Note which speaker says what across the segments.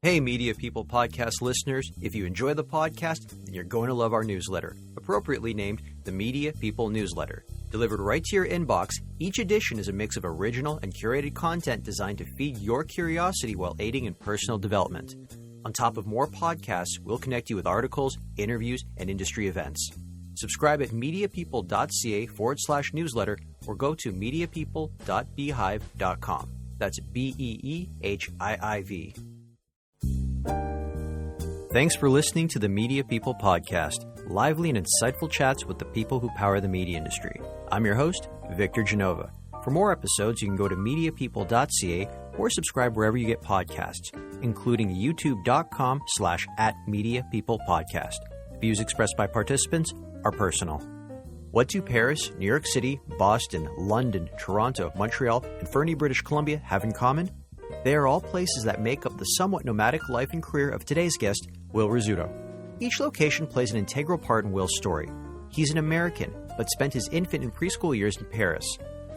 Speaker 1: Hey, Media People podcast listeners. If you enjoy the podcast, then you're going to love our newsletter, appropriately named the Media People Newsletter. Delivered right to your inbox, each edition is a mix of original and curated content designed to feed your curiosity while aiding in personal development. On top of more podcasts, we'll connect you with articles, interviews, and industry events. Subscribe at mediapeople.ca/newsletter or go to mediapeople.beehive.com. That's BEEHIIV. Thanks for listening to the Media People podcast, lively and insightful chats with the people who power the media industry. I'm your host, Victor Genova. For more episodes, you can go to mediapeople.ca or subscribe wherever you get podcasts, including youtube.com/@mediapeoplepodcast. Views expressed by participants are personal. What do Paris, New York City, Boston, London, Toronto, Montreal, and Fernie, British Columbia have in common? They are all places that make up the somewhat nomadic life and career of today's guest, Will Rizzuto. Each location plays an integral part in Will's story. He's an American, but spent his infant and preschool years in Paris.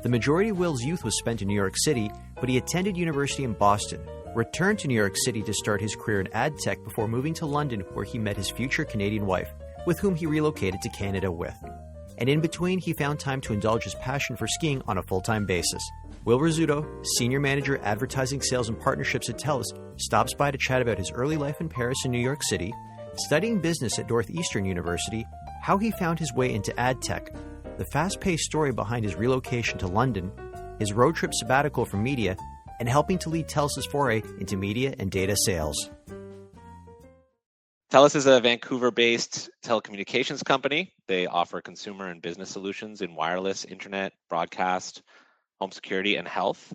Speaker 1: The majority of Will's youth was spent in New York City, but he attended university in Boston, returned to New York City to start his career in adtech before moving to London, where he met his future Canadian wife, with whom he relocated to Canada with. And in between, he found time to indulge his passion for skiing on a full-time basis. Will Rizzuto, Senior Manager Advertising Sales and Partnerships at TELUS, stops by to chat about his early life in Paris and New York City, studying business at Northeastern University, how he found his way into adtech, the fast-paced story behind his relocation to London, his road trip sabbatical from media, and helping to lead TELUS's foray into media and data sales.
Speaker 2: TELUS is a Vancouver-based telecommunications company. They offer consumer and business solutions in wireless, internet, broadcast, home security, and health.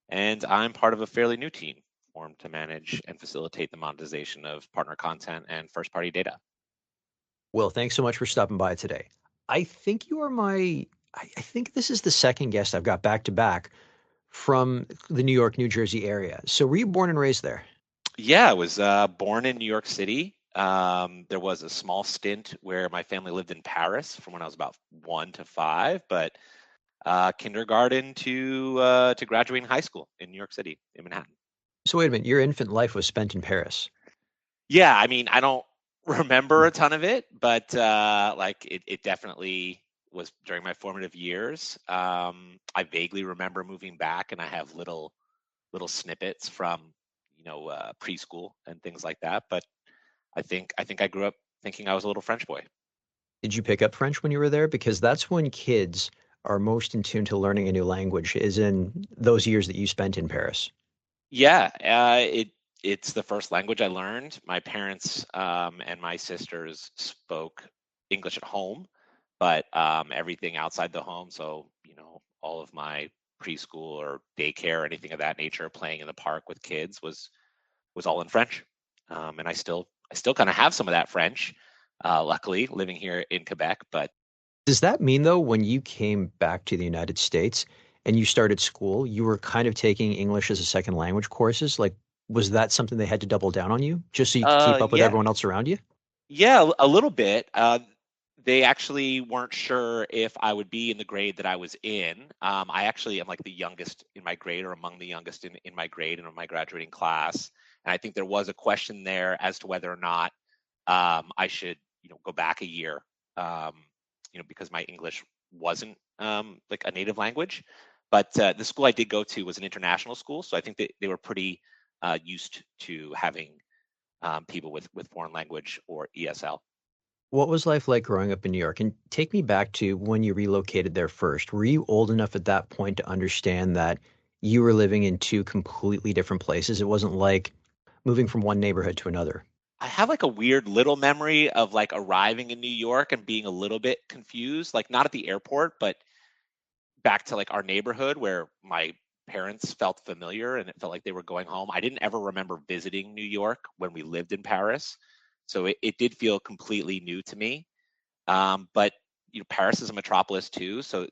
Speaker 2: And I'm part of a fairly new team formed to manage and facilitate the monetization of partner content and first-party data.
Speaker 1: Will, thanks so much for stopping by today. I think this is the second guest I've got back-to-back from the New York, New Jersey area. So were you born and raised there?
Speaker 2: Yeah, I was born in New York City. There was a small stint where my family lived in Paris from when I was about 1 to 5, but kindergarten to graduating high school in New York City, in Manhattan.
Speaker 1: So wait a minute, your infant life was spent in Paris.
Speaker 2: Yeah, I mean, I don't remember a ton of it, but it definitely was during my formative years. I vaguely remember moving back, and I have little snippets from preschool and things like that. But I think I grew up thinking I was a little French boy.
Speaker 1: Did you pick up French when you were there? Because that's when kids are most in tune to learning a new language, is in those years that you spent in Paris.
Speaker 2: Yeah, it's the first language I learned. My parents and my sisters spoke English at home, but everything outside the home, so all of my preschool or daycare or anything of that nature, playing in the park with kids was all in French. And I still kind of have some of that French, luckily, living here in Quebec. But
Speaker 1: does that mean, though, when you came back to the United States and you started school, you were kind of taking English as a second language courses? Like, was that something they had to double down on you just so you could keep up with everyone else around you?
Speaker 2: Yeah, a little bit. They actually weren't sure if I would be in the grade that I was in. I actually am like the youngest in my grade, or among the youngest in my grade and in my graduating class. And I think there was a question there as to whether or not I should, go back a year, because my English wasn't like a native language. But the school I did go to was an international school, so I think that they were pretty used to having people with foreign language or ESL.
Speaker 1: What was life like growing up in New York? And take me back to when you relocated there first. Were you old enough at that point to understand that you were living in two completely different places? It wasn't like moving from one neighborhood to another.
Speaker 2: I have like a weird little memory of like arriving in New York and being a little bit confused, like not at the airport, but back to like our neighborhood where my parents felt familiar and it felt like they were going home. I didn't ever remember visiting New York when we lived in Paris. So it did feel completely new to me. But Paris is a metropolis too, so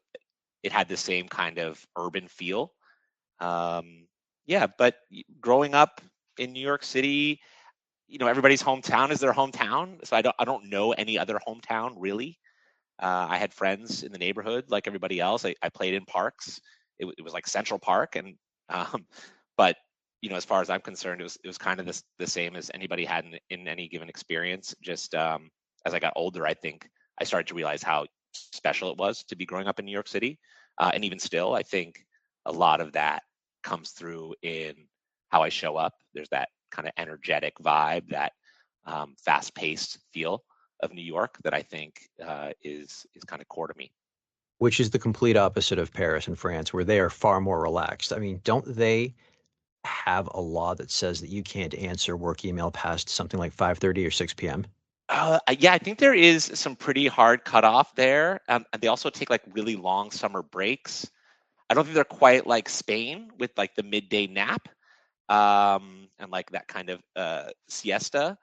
Speaker 2: it had the same kind of urban feel. But growing up in New York City, everybody's hometown is their hometown. So I don't know any other hometown really. I had friends in the neighborhood like everybody else. I played in parks. It was like Central Park, and but as far as I'm concerned, it was kind of the same as anybody had in any given experience. Just as I got older, I think I started to realize how special it was to be growing up in New York City. And even still, I think a lot of that comes through in how I show up. There's that kind of energetic vibe, that fast-paced feel of New York that I think is kind of core to me.
Speaker 1: Which is the complete opposite of Paris and France, where they are far more relaxed. I mean, don't they have a law that says that you can't answer work email past something like 5:30 or 6 p.m.?
Speaker 2: Yeah, I think there is some pretty hard cutoff there. And they also take like really long summer breaks. I don't think they're quite like Spain with like the midday nap, and like that kind of siesta.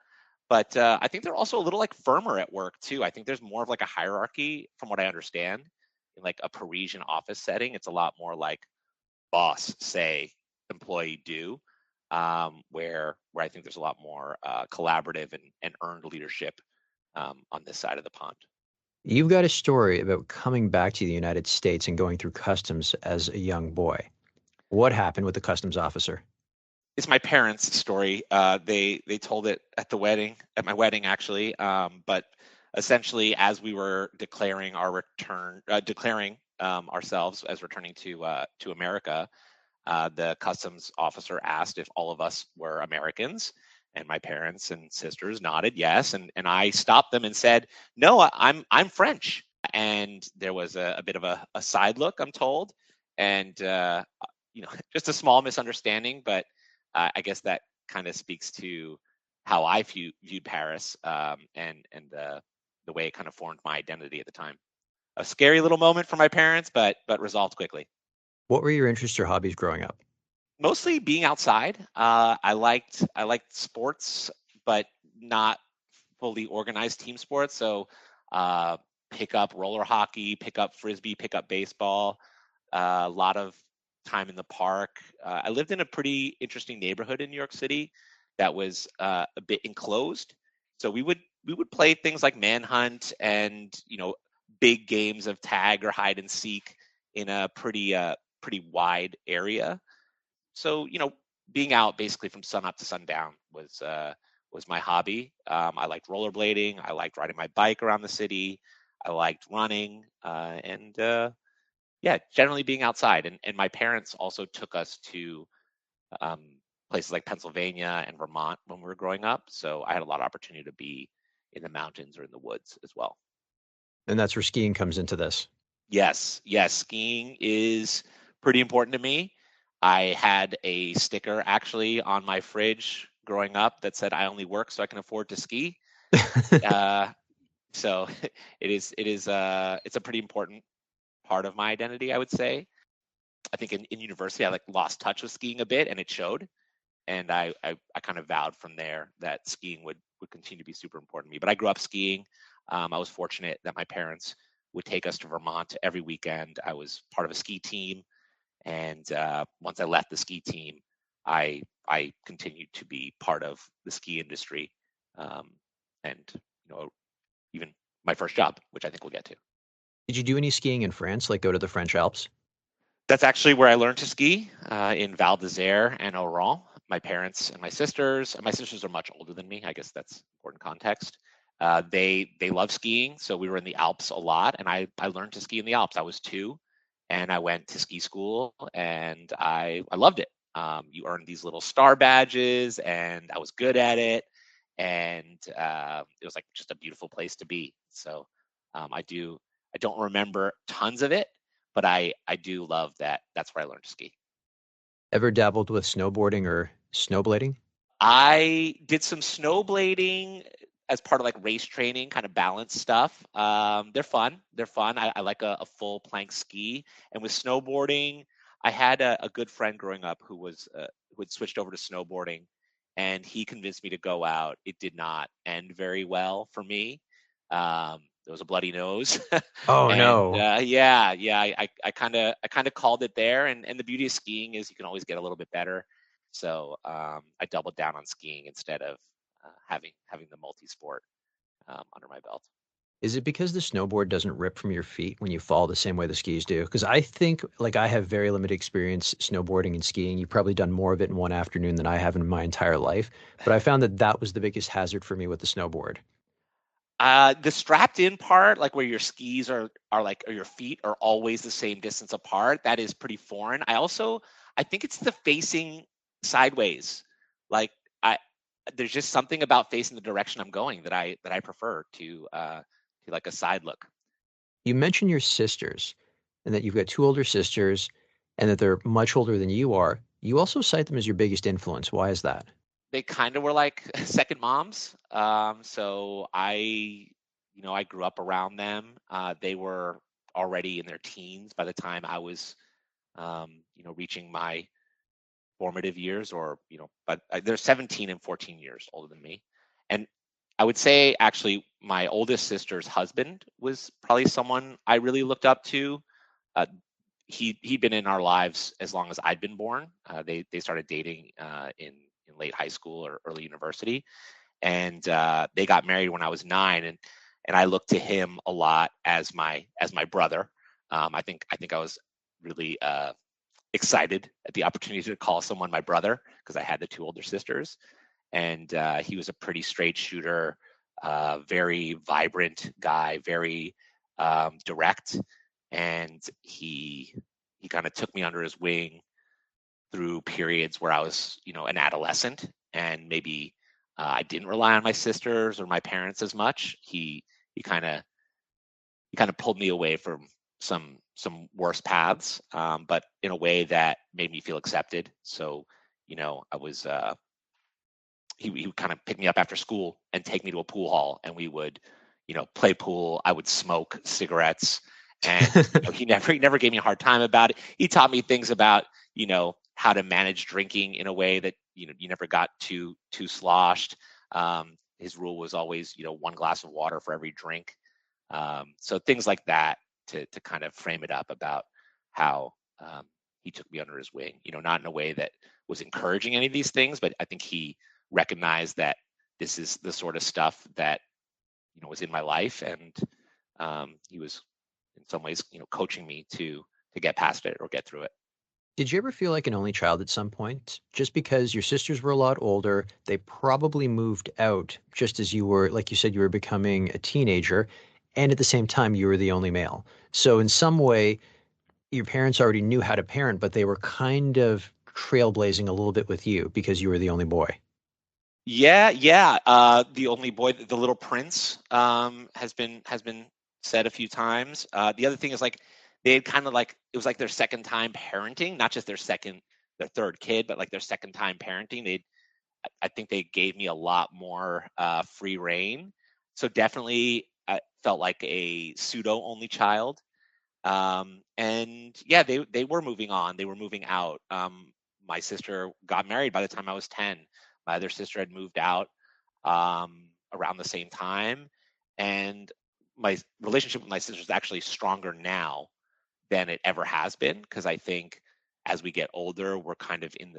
Speaker 2: But I think they're also a little like firmer at work too. I think there's more of like a hierarchy, from what I understand, in like a Parisian office setting. It's a lot more like boss say, employee do, where I think there's a lot more collaborative and earned leadership on this side of the pond.
Speaker 1: You've got a story about coming back to the United States and going through customs as a young boy. What happened with the customs officer?
Speaker 2: It's my parents' story. They told it at my wedding actually. But essentially, as we were declaring our return, declaring ourselves as returning to America, the customs officer asked if all of us were Americans, and my parents and sisters nodded yes, and I stopped them and said, "No, I'm French." And there was a bit of a side look, I'm told, and just a small misunderstanding, but I guess that kind of speaks to how I viewed Paris, and the way it kind of formed my identity at the time. A scary little moment for my parents, but resolved quickly.
Speaker 1: What were your interests or hobbies growing up?
Speaker 2: Mostly being outside. I liked sports, but not fully organized team sports. So uh, pick up roller hockey, pick up frisbee, pick up baseball. A lot of time in the park. I lived in a pretty interesting neighborhood in New York City that was a bit enclosed. So we would play things like manhunt and big games of tag or hide and seek in a pretty wide area. So being out basically from sun up to sundown was my hobby. I liked rollerblading. I liked riding my bike around the city. I liked running, and yeah, generally being outside. And my parents also took us to um, places like Pennsylvania and Vermont when we were growing up. So I had a lot of opportunity to be in the mountains or in the woods as well.
Speaker 1: And that's where skiing comes into this.
Speaker 2: Yes, yes, skiing is pretty important to me. I had a sticker actually on my fridge growing up that said I only work so I can afford to ski. Uh, so it's a pretty important part of my identity, I would say. I think in university I like lost touch with skiing a bit, and it showed. And I kind of vowed from there that skiing would continue to be super important to me. But I grew up skiing. I was fortunate that my parents would take us to Vermont every weekend. I was part of a ski team, and once I left the ski team, I continued to be part of the ski industry, um, and even my first job, which I think we'll get to.
Speaker 1: Did you do any skiing in France, like go to the French Alps?
Speaker 2: That's actually where I learned to ski, in Val d'Isere and Oran. My parents and my sisters are much older than me. I guess that's important context. They love skiing, so we were in the Alps a lot, and I learned to ski in the Alps. I was 2, and I went to ski school, and I loved it. You earn these little star badges, and I was good at it, and it was like just a beautiful place to be. So I don't remember tons of it, but I do love that. That's where I learned to ski.
Speaker 1: Ever dabbled with snowboarding or snowblading?
Speaker 2: I did some snowblading as part of like race training, kind of balance stuff. They're fun. They're fun. I like a full plank ski. And with snowboarding, I had a good friend growing up who had switched over to snowboarding, and he convinced me to go out. It did not end very well for me. There was a bloody nose,
Speaker 1: Oh
Speaker 2: and
Speaker 1: no.
Speaker 2: yeah, I kind of called it there. And the beauty of skiing is you can always get a little bit better. So I doubled down on skiing instead of having the multi-sport under my belt.
Speaker 1: Is it because the snowboard doesn't rip from your feet when you fall the same way the skis do? Because I think, like, I have very limited experience snowboarding and skiing. You've probably done more of it in one afternoon than I have in my entire life. But I found that that was the biggest hazard for me with the snowboard.
Speaker 2: The strapped in part, like where your skis are like, or your feet are always the same distance apart, that is pretty foreign. I think it's the facing sideways. Like I there's just something about facing the direction I'm going that I prefer to like a side look.
Speaker 1: You mentioned your sisters and that you've got two older sisters and that they're much older than you are. You also cite them as your biggest influence. Why is that?
Speaker 2: They kind of were like second moms. I grew up around them. They were already in their teens by the time I was, reaching my formative years, or but they're 17 and 14 years older than me. And I would say actually my oldest sister's husband was probably someone I really looked up to. Uh, he'd been in our lives as long as I'd been born. They started dating in late high school or early university, and they got married when I was 9, and I looked to him a lot as my brother. I think I was really excited at the opportunity to call someone my brother because I had the two older sisters, and he was a pretty straight shooter, very vibrant guy, very direct, and he kind of took me under his wing through periods where I was, an adolescent, and maybe I didn't rely on my sisters or my parents as much. He kind of he kind of pulled me away from some worse paths, but in a way that made me feel accepted. So, I was he would kind of pick me up after school and take me to a pool hall, and we would, play pool. I would smoke cigarettes, and he never gave me a hard time about it. He taught me things about, how to manage drinking in a way that you never got too sloshed. His rule was always, one glass of water for every drink. So things like that to kind of frame it up about how he took me under his wing, not in a way that was encouraging any of these things, but I think he recognized that this is the sort of stuff that, was in my life. And he was in some ways, coaching me to get past it or get through it.
Speaker 1: Did you ever feel like an only child at some point? Just because your sisters were a lot older, they probably moved out just as you were, like you said, you were becoming a teenager, and at the same time, you were the only male. So, in some way, your parents already knew how to parent, but they were kind of trailblazing a little bit with you because you were the only boy.
Speaker 2: Yeah, yeah. The only boy, the little prince, has been said a few times. The other thing is, like, they had kind of like, it was like their second time parenting, not just their third kid, but like their second time parenting. I think they gave me a lot more free reign. So definitely, I felt like a pseudo only child. And yeah, they were moving on. They were moving out. My sister got married by the time I was 10. My other sister had moved out around the same time, and my relationship with my sister is actually stronger now than it ever has been, because I think as we get older, we're kind of in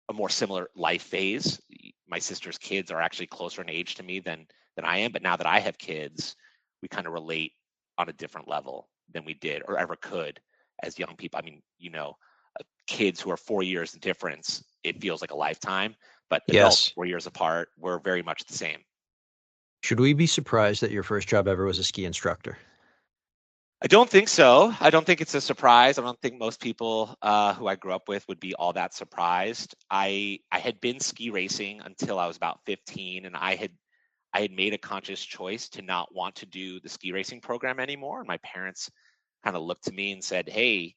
Speaker 2: a more similar life phase. My sister's kids are actually closer in age to me than I am, but now that I have kids, we kind of relate on a different level than we did or ever could as young people. I mean, kids who are 4 years difference, it feels like a lifetime, but adults
Speaker 1: Yes.
Speaker 2: 4 years apart, we're very much the same.
Speaker 1: Should we be surprised that your first job ever was a ski instructor?
Speaker 2: I don't think so. I don't think it's a surprise. I don't think most people who I grew up with would be all that surprised. I had been ski racing until I was about 15, and I had made a conscious choice to not want to do the ski racing program anymore. And my parents kind of looked to me and said, "Hey,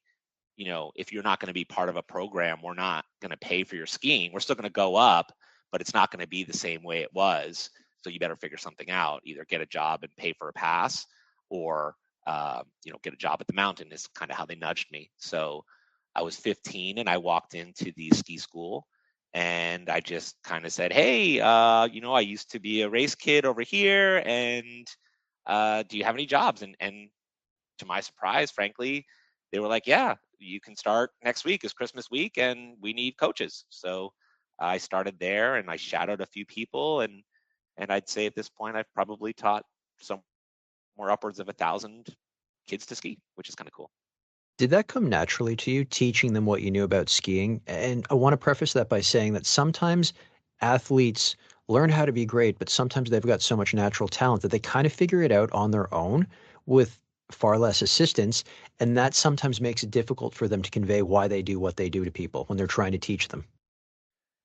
Speaker 2: if you're not going to be part of a program, we're not going to pay for your skiing. We're still going to go up, but it's not going to be the same way it was. So you better figure something out. Either get a job and pay for a pass, or get a job at the mountain." Is kind of how they nudged me. So I was 15 and I walked into the ski school, and I just kind of said, "Hey, I used to be a race kid over here, and do you have any jobs?" And to my surprise, frankly, they were like, "Yeah, you can start next week. Is Christmas week, and we need coaches." So I started there, and I shadowed a few people, and I'd say at this point I've probably taught somewhere upwards of 1,000 kids to ski, which is kind of cool.
Speaker 1: Did that come naturally to you, teaching them what you knew about skiing? And I want to preface that by saying that sometimes athletes learn how to be great, but sometimes they've got so much natural talent that they kind of figure it out on their own with far less assistance. And that sometimes makes it difficult for them to convey why they do what they do to people when they're trying to teach them.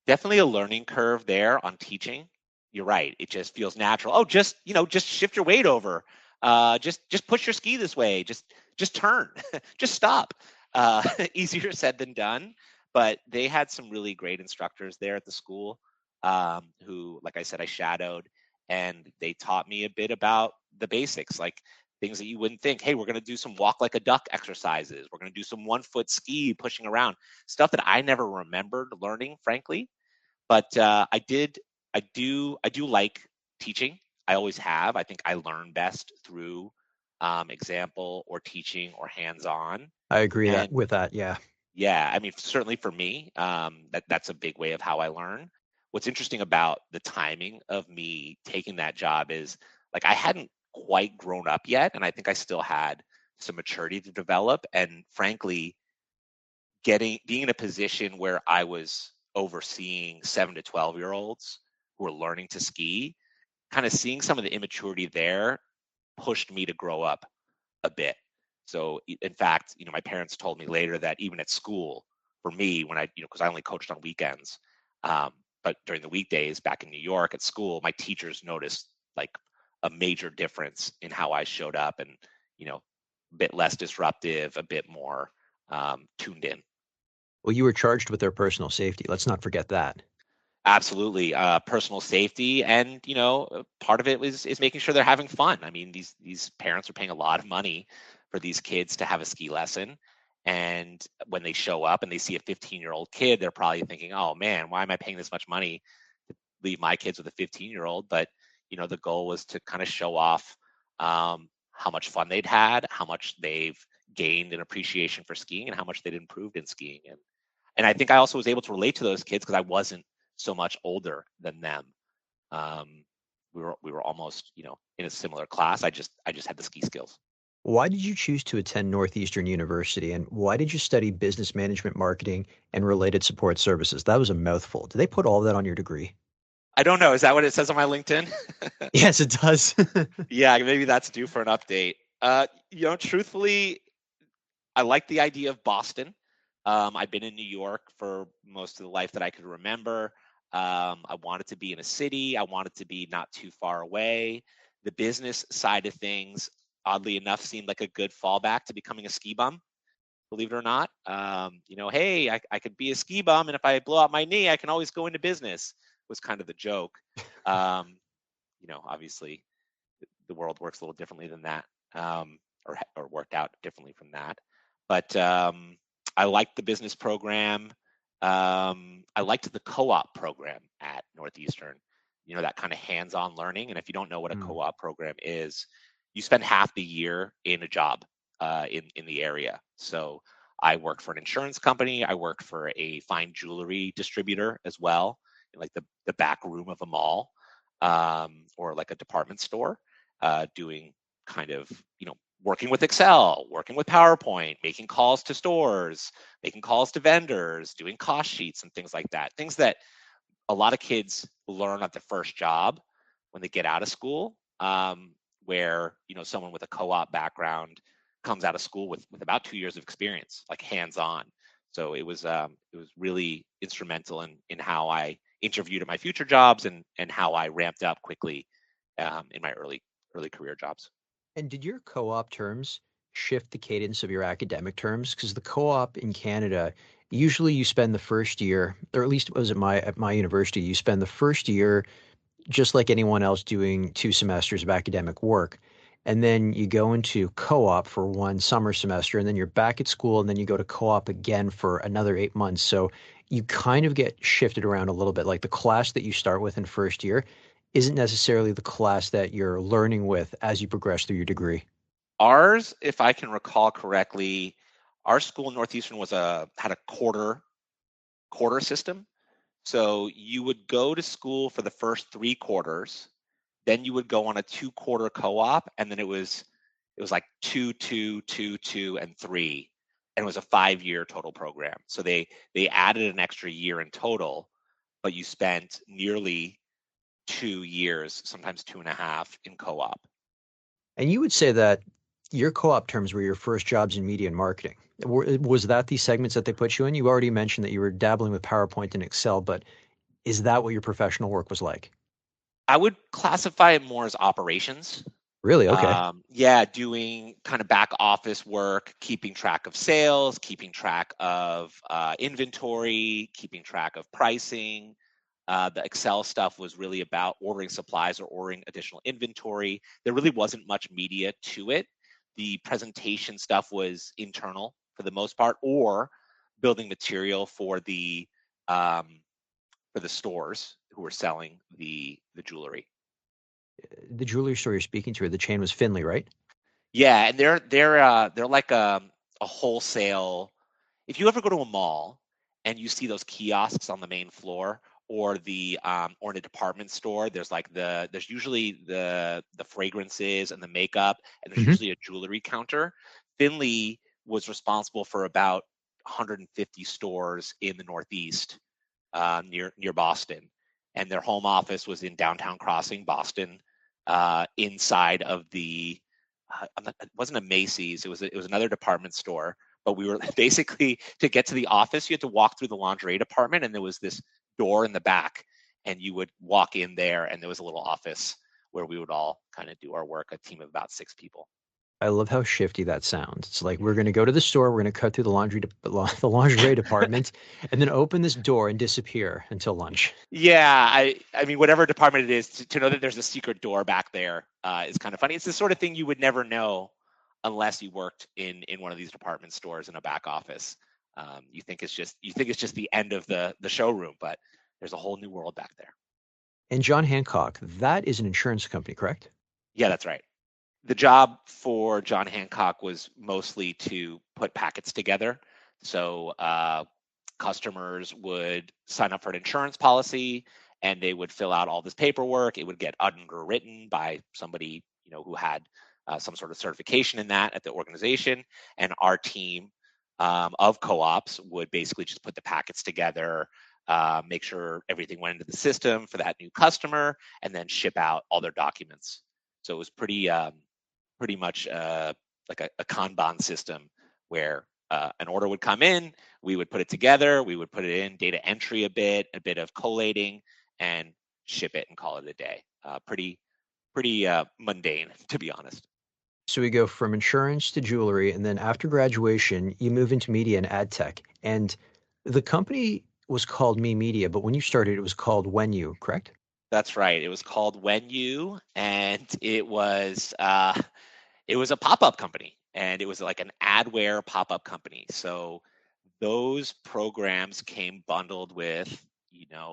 Speaker 2: Definitely a learning curve there on teaching. You're right. It just feels natural. Oh, just shift your weight over. Just push your ski this way. Just turn. Just stop. Easier said than done. But they had some really great instructors there at the school, who, like I said, I shadowed, and they taught me a bit about the basics, like things that you wouldn't think. Hey, we're going to do some walk like a duck exercises. We're going to do some 1-foot ski pushing around, stuff that I never remembered learning, frankly. But I do like teaching. I always have. I think I learn best through example or teaching or hands-on.
Speaker 1: I agree
Speaker 2: And
Speaker 1: that with that. Yeah.
Speaker 2: yeah, I mean, certainly for me, that's a big way of how I learn. What's interesting about the timing of me taking that job is, like, I hadn't quite grown up yet, and I think I still had some maturity to develop. And frankly, being in a position where I was overseeing 7 to 12-year-olds who were learning to ski, kind of seeing some of the immaturity there pushed me to grow up a bit. So in fact, my parents told me later that even at school, for me, when because I only coached on weekends, but during the weekdays back in New York at school, my teachers noticed like a major difference in how I showed up, and a bit less disruptive, a bit more tuned in.
Speaker 1: Well, you were charged with their personal safety. Let's not forget that.
Speaker 2: Absolutely, personal safety, and part of it is making sure they're having fun. I mean, these parents are paying a lot of money for these kids to have a ski lesson, and when they show up and they see a 15-year-old kid, they're probably thinking, "Oh man, why am I paying this much money to leave my kids with a 15-year-old?" But the goal was to kind of show off how much fun they'd had, how much they've gained an appreciation for skiing, and how much they'd improved in skiing. And I think I also was able to relate to those kids because I wasn't so much older than them. Um, we were almost in a similar class. I just had the ski skills.
Speaker 1: Why did you choose to attend Northeastern University, and why did you study business management, marketing, and related support services? That was a mouthful. Did they put all that on your degree?
Speaker 2: I don't know. Is that what it says on my LinkedIn?
Speaker 1: Yes, it does.
Speaker 2: Yeah, maybe that's due for an update. Truthfully, I like the idea of Boston. I've been in New York for most of the life that I could remember. I wanted to be in a city. I wanted to be not too far away. The business side of things, oddly enough, seemed like a good fallback to becoming a ski bum, believe it or not. Hey, I could be a ski bum, and if I blow out my knee, I can always go into business, was kind of the joke. Obviously, the world works a little differently than that, or worked out differently from that. But I liked the business program. I liked the co-op program at Northeastern. That kind of hands-on learning. And if you don't know what a
Speaker 1: Mm.
Speaker 2: co-op program is, you spend half the year in a job in the area. So I worked for an insurance company. I worked for a fine jewelry distributor as well, in like the back room of a mall, or like a department store, doing kind of working with Excel, working with PowerPoint, making calls to stores, making calls to vendors, doing cost sheets and things like that. Things that a lot of kids learn at the first job when they get out of school, where someone with a co-op background comes out of school with about 2 years of experience, like hands-on. So it was really instrumental in how I interviewed at my future jobs, and how I ramped up quickly in my early career jobs.
Speaker 1: And did your co-op terms shift the cadence of your academic terms? Because the co-op in Canada, usually you spend the first year, or at least it was at my university, you spend the first year just like anyone else doing 2 semesters of academic work. And then you go into co-op for one summer semester, and then you're back at school, and then you go to co-op again for another 8 months. So you kind of get shifted around a little bit. Like the class that you start with in first year isn't necessarily the class that you're learning with as you progress through your degree.
Speaker 2: Ours, if I can recall correctly, our school in Northeastern had a quarter system. So you would go to school for the first 3 quarters, Then you would go on a 2-quarter co-op, and then it was like 2, 2, 2, 2, and 3, and it was a 5-year total program. So they added an extra year in total, but you spent nearly 2 years, sometimes 2.5, in co-op.
Speaker 1: And you would say that your co-op terms were your first jobs in media and marketing. Was that the segments that they put you in? You already mentioned that you were dabbling with PowerPoint and Excel, but is that what your professional work was like?
Speaker 2: I would classify it more as operations.
Speaker 1: Really? Okay.
Speaker 2: Yeah, doing kind of back office work, keeping track of sales, keeping track of inventory, keeping track of pricing. The Excel stuff was really about ordering supplies or ordering additional inventory. There really wasn't much media to it. The presentation stuff was internal for the most part, or building material for the stores who were selling the jewelry.
Speaker 1: The jewelry store you're speaking to, the chain was Finley, right?
Speaker 2: Yeah, and they're like a wholesale. If you ever go to a mall and you see those kiosks on the main floor, or in a department store, there's usually the fragrances and the makeup, and there's
Speaker 1: Hmm.
Speaker 2: usually a jewelry counter. Finley was responsible for about 150 stores in the Northeast, near Boston, and their home office was in downtown Crossing, Boston, inside of it wasn't a Macy's. It was another department store. But we were basically, to get to the office, you had to walk through the lingerie department, and there was this door in the back, and you would walk in there, and there was a little office where we would all kind of do our work, a team of about 6 people.
Speaker 1: I love how shifty that sounds. It's like we're going to go to the store, we're going to cut through the lingerie department, and then open this door and disappear until lunch.
Speaker 2: Yeah, I mean, whatever department it is, to know that there's a secret door back there is kind of funny. It's the sort of thing you would never know unless you worked in one of these department stores in a back office. You think it's just the end of the showroom, but there's a whole new world back there.
Speaker 1: And John Hancock, that is an insurance company, correct?
Speaker 2: Yeah, that's right. The job for John Hancock was mostly to put packets together. So customers would sign up for an insurance policy, and they would fill out all this paperwork. It would get underwritten by somebody who had some sort of certification in that at the organization, and our team of co-ops would basically just put the packets together, make sure everything went into the system for that new customer, and then ship out all their documents. So it was pretty much like a Kanban system where an order would come in, we would put it together, we would put it in, data entry a bit of collating, and ship it and call it a day. Pretty mundane, to be honest.
Speaker 1: So we go from insurance to jewelry, and then after graduation, you move into media and ad tech. And the company was called Me Media, but when you started, it was called When You, correct?
Speaker 2: That's right. It was called When You, and it was a pop-up company, and it was like an adware pop-up company. So those programs came bundled with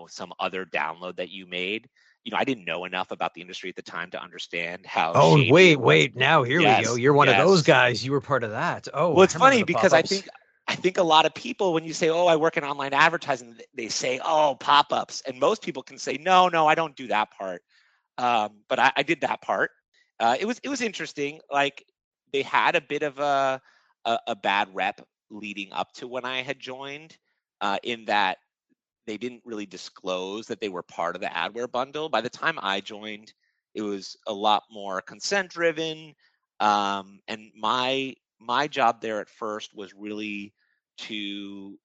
Speaker 2: some other download that you made. I didn't know enough about the industry at the time to understand how
Speaker 1: Oh,
Speaker 2: shady it
Speaker 1: wait,
Speaker 2: was.
Speaker 1: wait. Now here we go.
Speaker 2: Yes,
Speaker 1: You're one of those
Speaker 2: yes.
Speaker 1: guys. You were part of that. Oh,
Speaker 2: Well, it's
Speaker 1: I remember
Speaker 2: funny
Speaker 1: the
Speaker 2: because I
Speaker 1: pop-ups.
Speaker 2: think a lot of people, when you say, "Oh, I work in online advertising," they say, "Oh, pop-ups," and most people can say, "No, I don't do that part." But I did that part. It was interesting. Like, they had a bit of a bad rep leading up to when I had joined, in that they didn't really disclose that they were part of the adware bundle. By the time I joined, it was a lot more consent driven, and my job there at first was really to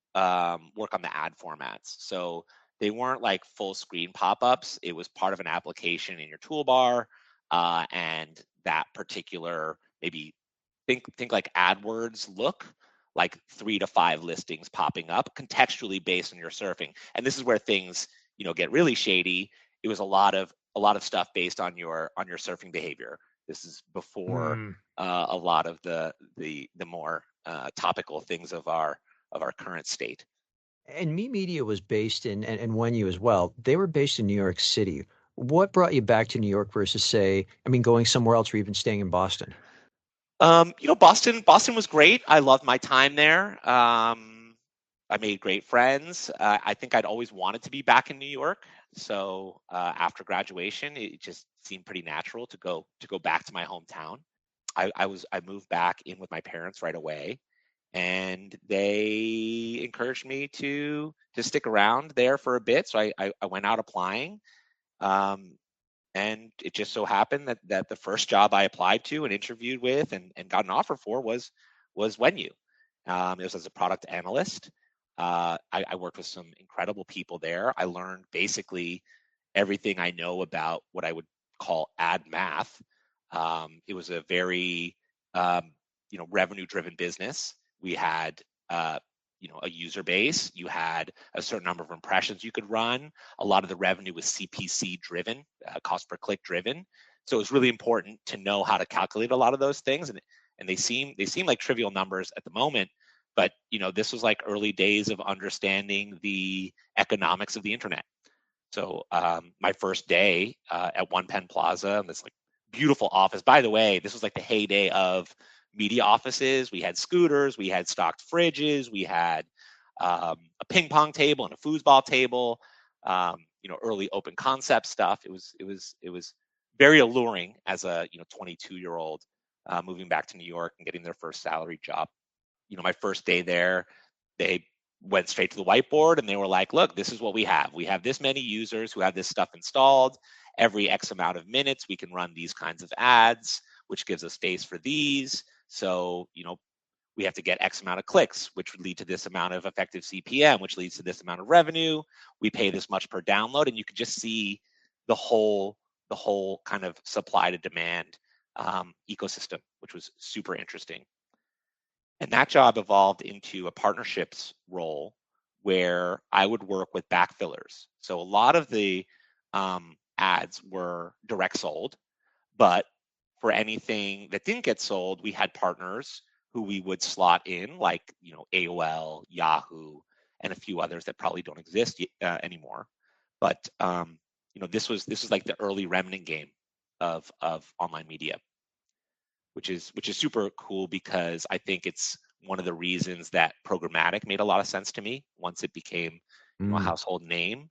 Speaker 2: work on the ad formats. So they weren't like full screen pop-ups. It was part of an application in your toolbar, and that particular, maybe think like AdWords look, like 3 to 5 listings popping up contextually based on your surfing. And this is where things get really shady. It was a lot of stuff based on your surfing behavior. This is before a lot of the more topical things of our current state.
Speaker 1: And Me Media was based and When You as well. They were based in New York City. What brought you back to New York versus, say, going somewhere else or even staying in Boston?
Speaker 2: Boston was great. I loved my time there. I made great friends. I think I'd always wanted to be back in New York. So after graduation, it just seemed pretty natural to go back to my hometown. I moved back in with my parents right away, and they encouraged me to stick around there for a bit. So I went out applying, um, and it just so happened that the first job I applied to and interviewed with and got an offer for was Wenyu. It was as a product analyst. I worked with some incredible people there. I learned basically everything I know about what I would call ad math. It was a very revenue-driven business. We had a user base. You had a certain number of impressions you could run. A lot of the revenue was CPC driven, cost per click driven. So it was really important to know how to calculate a lot of those things. And they seem like trivial numbers at the moment, but this was like early days of understanding the economics of the internet. So my first day at One Penn Plaza, in this like beautiful office. By the way, this was like the heyday of media offices. We had scooters, we had stocked fridges, we had a ping pong table and a foosball table. Early open concept stuff. It was very alluring as a 22-year-old moving back to New York and getting their first salary job. My first day there, they went straight to the whiteboard and they were like, look, this is what we have. We have this many users who have this stuff installed. Every X amount of minutes, we can run these kinds of ads, which gives us space for these. So, we have to get X amount of clicks, which would lead to this amount of effective CPM, which leads to this amount of revenue. We pay this much per download. And you could just see the whole kind of supply to demand ecosystem, which was super interesting. And that job evolved into a partnerships role where I would work with backfillers. So a lot of the ads were direct sold, but for anything that didn't get sold, we had partners who we would slot in, like AOL, Yahoo, and a few others that probably don't exist anymore. But this was like the early remnant game of online media, which is super cool because I think it's one of the reasons that programmatic made a lot of sense to me once it became a household name.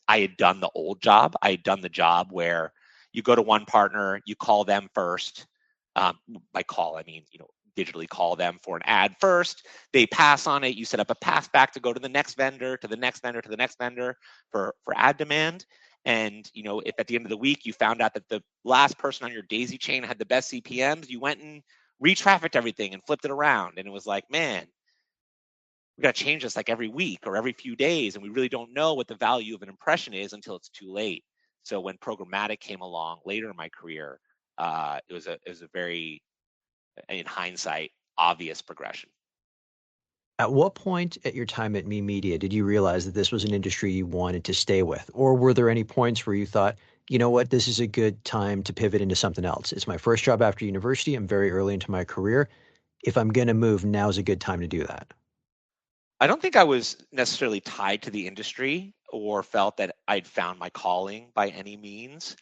Speaker 2: I had done the old job. I had done the job where you go to one partner, you call them first. By call, I mean, digitally call them for an ad first. They pass on it. You set up a pass back to go to the next vendor, to the next vendor, to the next vendor for ad demand. And, if at the end of the week you found out that the last person on your daisy chain had the best CPMs, you went and re-trafficked everything and flipped it around. And it was like, man, we got to change this like every week or every few days. And we really don't know what the value of an impression is until it's too late. So when programmatic came along later in my career, it was a very, in hindsight, obvious progression.
Speaker 1: At what point at your time at Me Media did you realize that this was an industry you wanted to stay with? Or were there any points where you thought, you know what, this is a good time to pivot into something else? It's my first job after university. I'm very early into my career. If I'm going to move, now's a good time to do that.
Speaker 2: I don't think I was necessarily tied to the industry or felt that I'd found my calling by any means.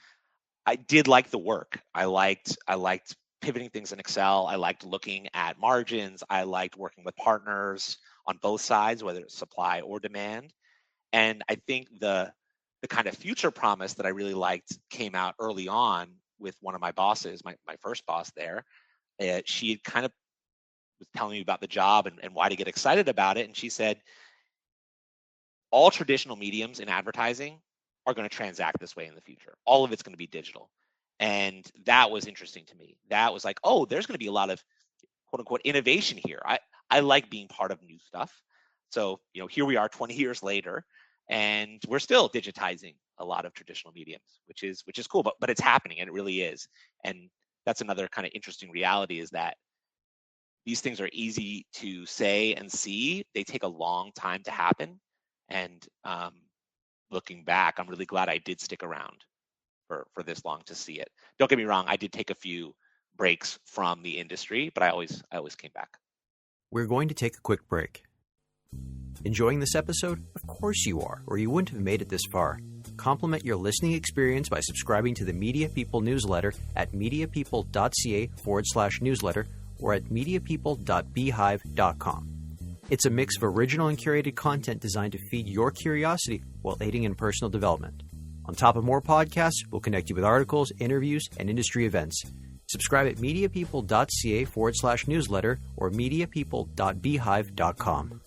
Speaker 2: I did like the work. I liked pivoting things in Excel. I liked looking at margins. I liked working with partners on both sides, whether it's supply or demand. And I think the kind of future promise that I really liked came out early on with one of my bosses, my first boss there. She had kind of was telling me about the job and why to get excited about it. And she said, all traditional mediums in advertising are going to transact this way in the future. All of it's going to be digital. And that was interesting to me. That was like, oh, there's going to be a lot of quote unquote innovation here. I like being part of new stuff. So, here we are 20 years later, and we're still digitizing a lot of traditional mediums, which is cool, but it's happening, and it really is. And that's another kind of interesting reality, is that these things are easy to say and see. They take a long time to happen. And looking back, I'm really glad I did stick around for this long to see it. Don't get me wrong, I did take a few breaks from the industry, but I always came back.
Speaker 1: We're going to take a quick break. Enjoying this episode? Of course you are, or you wouldn't have made it this far. Complement your listening experience by subscribing to the Media People newsletter at mediapeople.ca/newsletter or at mediapeople.beehive.com. It's a mix of original and curated content designed to feed your curiosity while aiding in personal development. On top of more podcasts, we'll connect you with articles, interviews, and industry events. Subscribe at mediapeople.ca/newsletter or mediapeople.beehive.com.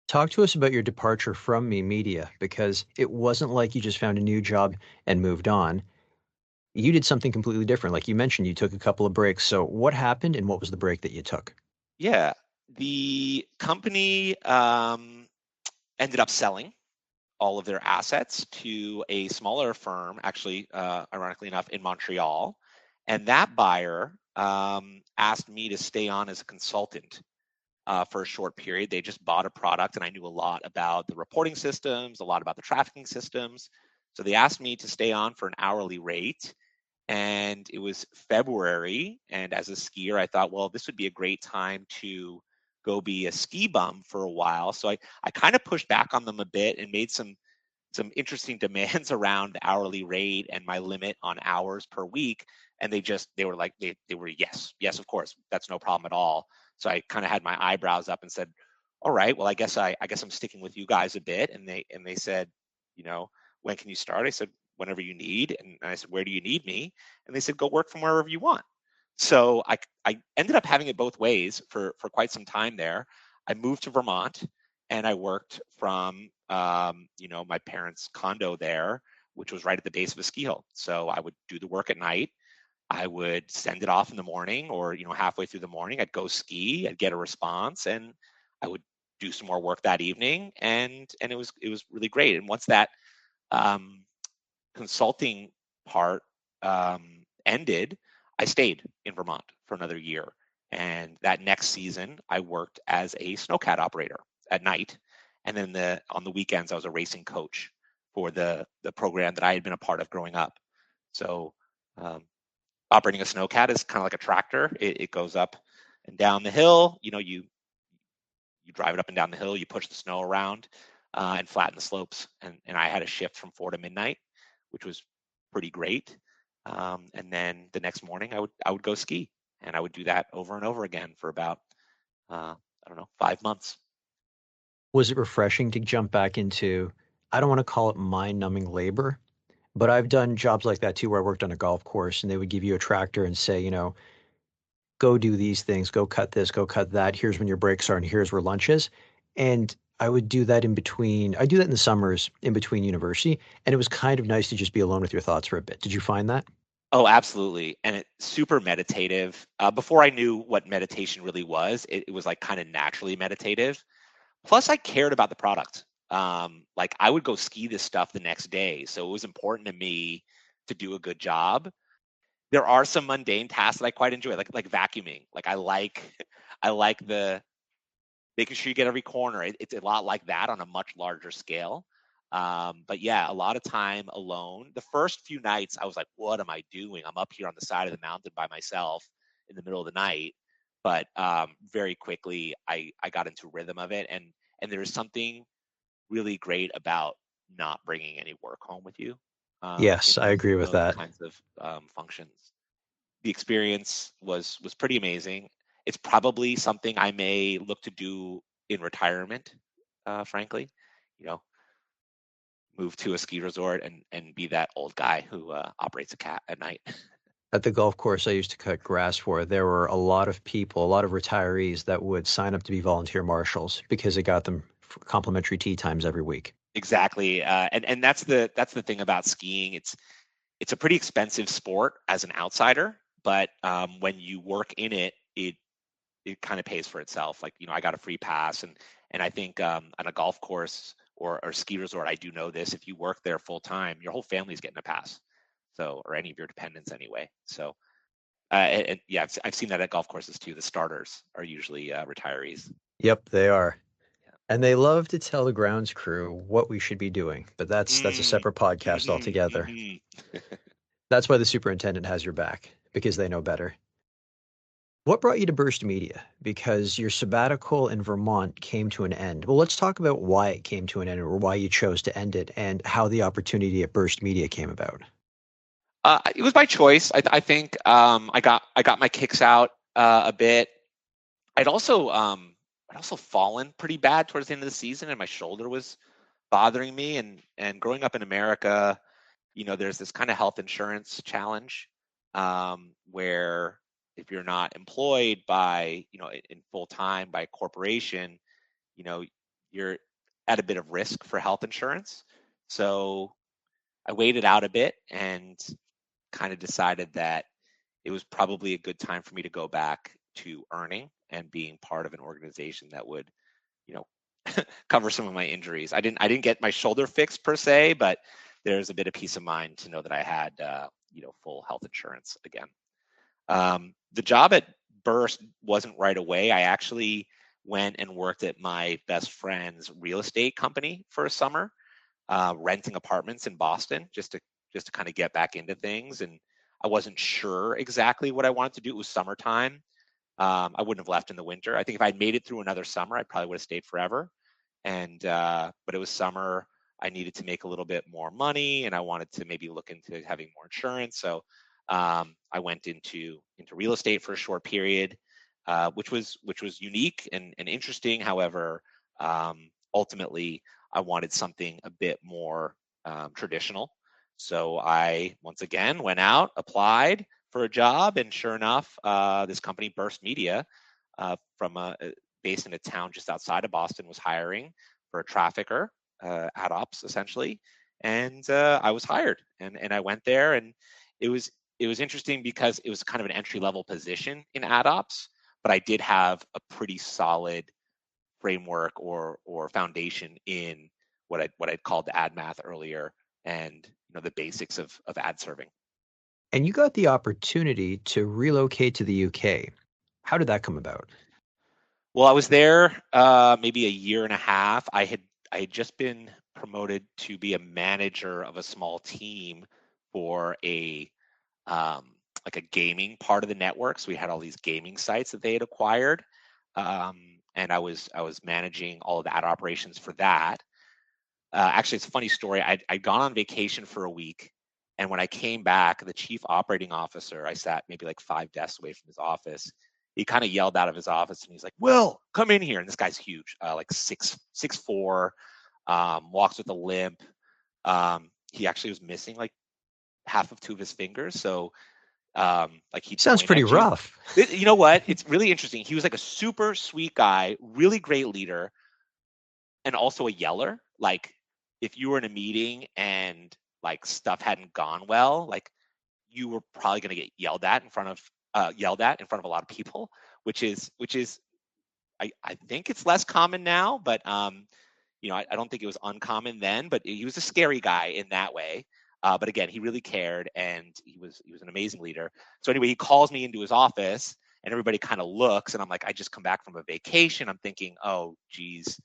Speaker 1: Talk to us about your departure from Me Media, because it wasn't like you just found a new job and moved on. You did something completely different. Like you mentioned, you took a couple of breaks. So what happened and what was the break that you took?
Speaker 2: Yeah, the company ended up selling all of their assets to a smaller firm, actually, ironically enough, in Montreal. And that buyer asked me to stay on as a consultant for a short period. They just bought a product, and I knew a lot about the reporting systems, a lot about the trafficking systems. So they asked me to stay on for an hourly rate. And it was February. And as a skier, I thought, well, this would be a great time to go be a ski bum for a while. So I kind of pushed back on them a bit and made some interesting demands around the hourly rate and my limit on hours per week. And they were like, they were, yes, of course, that's no problem at all. So I kind of had my eyebrows up and said, all right, well, I guess I'm sticking with you guys a bit. And they said, when can you start? I said, whenever you need. And I said, where do you need me? And they said, go work from wherever you want. So I ended up having it both ways for quite some time there. I moved to Vermont and I worked from, my parents' condo there, which was right at the base of a ski hill. So I would do the work at night. I would send it off in the morning, or, halfway through the morning, I'd go ski, I'd get a response, and I would do some more work that evening. And it was really great. And once that consulting part ended, I stayed in Vermont for another year. And that next season, I worked as a snowcat operator at night. And then on the weekends, I was a racing coach for the program that I had been a part of growing up. So operating a snowcat is kind of like a tractor. It goes up and down the hill. You drive it up and down the hill. You push the snow around and flatten the slopes. And I had a shift from 4 to midnight, which was pretty great. And then the next morning, I would go ski, and I would do that over and over again for about 5 months.
Speaker 1: Was it refreshing to jump back into, I don't want to call it mind-numbing labor, but I've done jobs like that too, where I worked on a golf course and they would give you a tractor and say, go do these things, go cut this, go cut that. Here's when your breaks are and here's where lunch is. And I would do that in between. I do that in the summers in between university. And it was kind of nice to just be alone with your thoughts for a bit. Did you find that?
Speaker 2: Oh, absolutely. And it's super meditative. Before I knew what meditation really was, it was like kind of naturally meditative. Plus, I cared about the product. Like I would go ski this stuff the next day. So it was important to me to do a good job. There are some mundane tasks that I quite enjoy, like vacuuming. Like I like the making sure you get every corner. It's a lot like that on a much larger scale. But yeah, a lot of time alone. The first few nights, I was like, what am I doing? I'm up here on the side of the mountain by myself in the middle of the night. But very quickly, I got into rhythm of it. And there is something really great about not bringing any work home with you.
Speaker 1: Yes, I agree with
Speaker 2: those
Speaker 1: that.
Speaker 2: kinds of functions. The experience was pretty amazing. It's probably something I may look to do in retirement, frankly. Move to a ski resort and be that old guy who operates a cat at night.
Speaker 1: At the golf course I used to cut grass for, there were a lot of people, a lot of retirees that would sign up to be volunteer marshals because it got them complimentary tea times every week.
Speaker 2: Exactly, and that's the thing about skiing. It's a pretty expensive sport as an outsider, but when you work in it, it kind of pays for itself. Like I got a free pass, and I think on a golf course or ski resort, I do know this: if you work there full time, your whole family's getting a pass. So, or any of your dependents anyway. So, and yeah, I've seen that at golf courses too. The starters are usually retirees.
Speaker 1: Yep, they are.
Speaker 2: Yeah.
Speaker 1: And they love to tell the grounds crew what we should be doing, but that's a separate podcast altogether. That's why the superintendent has your back, because they know better. What brought you to Burst Media? Because your sabbatical in Vermont came to an end. Well, let's talk about why it came to an end, or why you chose to end it, and how the opportunity at Burst Media came about.
Speaker 2: It was by choice. I think I got my kicks out a bit. I'd also fallen pretty bad towards the end of the season, and my shoulder was bothering me. And growing up in America, there's this kind of health insurance challenge, where if you're not employed by, in full time by a corporation, you know, you're at a bit of risk for health insurance. So I waited out a bit and kind of decided that it was probably a good time for me to go back to earning and being part of an organization that would, you know, cover some of my injuries. I didn't get my shoulder fixed per se, but there's a bit of peace of mind to know that I had, full health insurance again. The job at Burst wasn't right away. I actually went and worked at my best friend's real estate company for a summer, renting apartments in Boston just to kind of get back into things. And I wasn't sure exactly what I wanted to do. It was summertime. I wouldn't have left in the winter. I think if I'd made it through another summer, I probably would have stayed forever. But it was summer. I needed to make a little bit more money, and I wanted to maybe look into having more insurance. So I went into real estate for a short period, which was unique and interesting. However, ultimately, I wanted something a bit more traditional. So I once again went out, applied for a job, and sure enough, this company, Burst Media, based in a town just outside of Boston, was hiring for a trafficker, ad ops essentially, and I was hired, and I went there, and it was interesting because it was kind of an entry level position in ad ops, but I did have a pretty solid framework or foundation in what I'd called the ad math earlier, and the basics of ad serving.
Speaker 1: And you got the opportunity to relocate to the UK. How did that come about?
Speaker 2: Well, I was there maybe a year and a half. I had just been promoted to be a manager of a small team for a like a gaming part of the network. So we had all these gaming sites that they had acquired, and I was managing all of the ad operations for that. Actually, it's a funny story. I'd gone on vacation for a week, and when I came back, the chief operating officer, I sat maybe like 5 desks away from his office. He kind of yelled out of his office, and he's like, "Will, come in here." And this guy's huge, like 6'4", walks with a limp. He actually was missing like half of 2 of his fingers, so like he'd
Speaker 1: Sounds
Speaker 2: point
Speaker 1: pretty
Speaker 2: at you.
Speaker 1: rough.
Speaker 2: You know what? It's really interesting. He was like a super sweet guy, really great leader, and also a yeller. Like if you were in a meeting and like stuff hadn't gone well, like you were probably going to get yelled at in front of a lot of people, which is I think it's less common now, but I don't think it was uncommon then. But he was a scary guy in that way. But again, he really cared, and he was an amazing leader. So anyway, he calls me into his office, and everybody kind of looks, and I'm like, I just come back from a vacation. I'm thinking, oh, geez,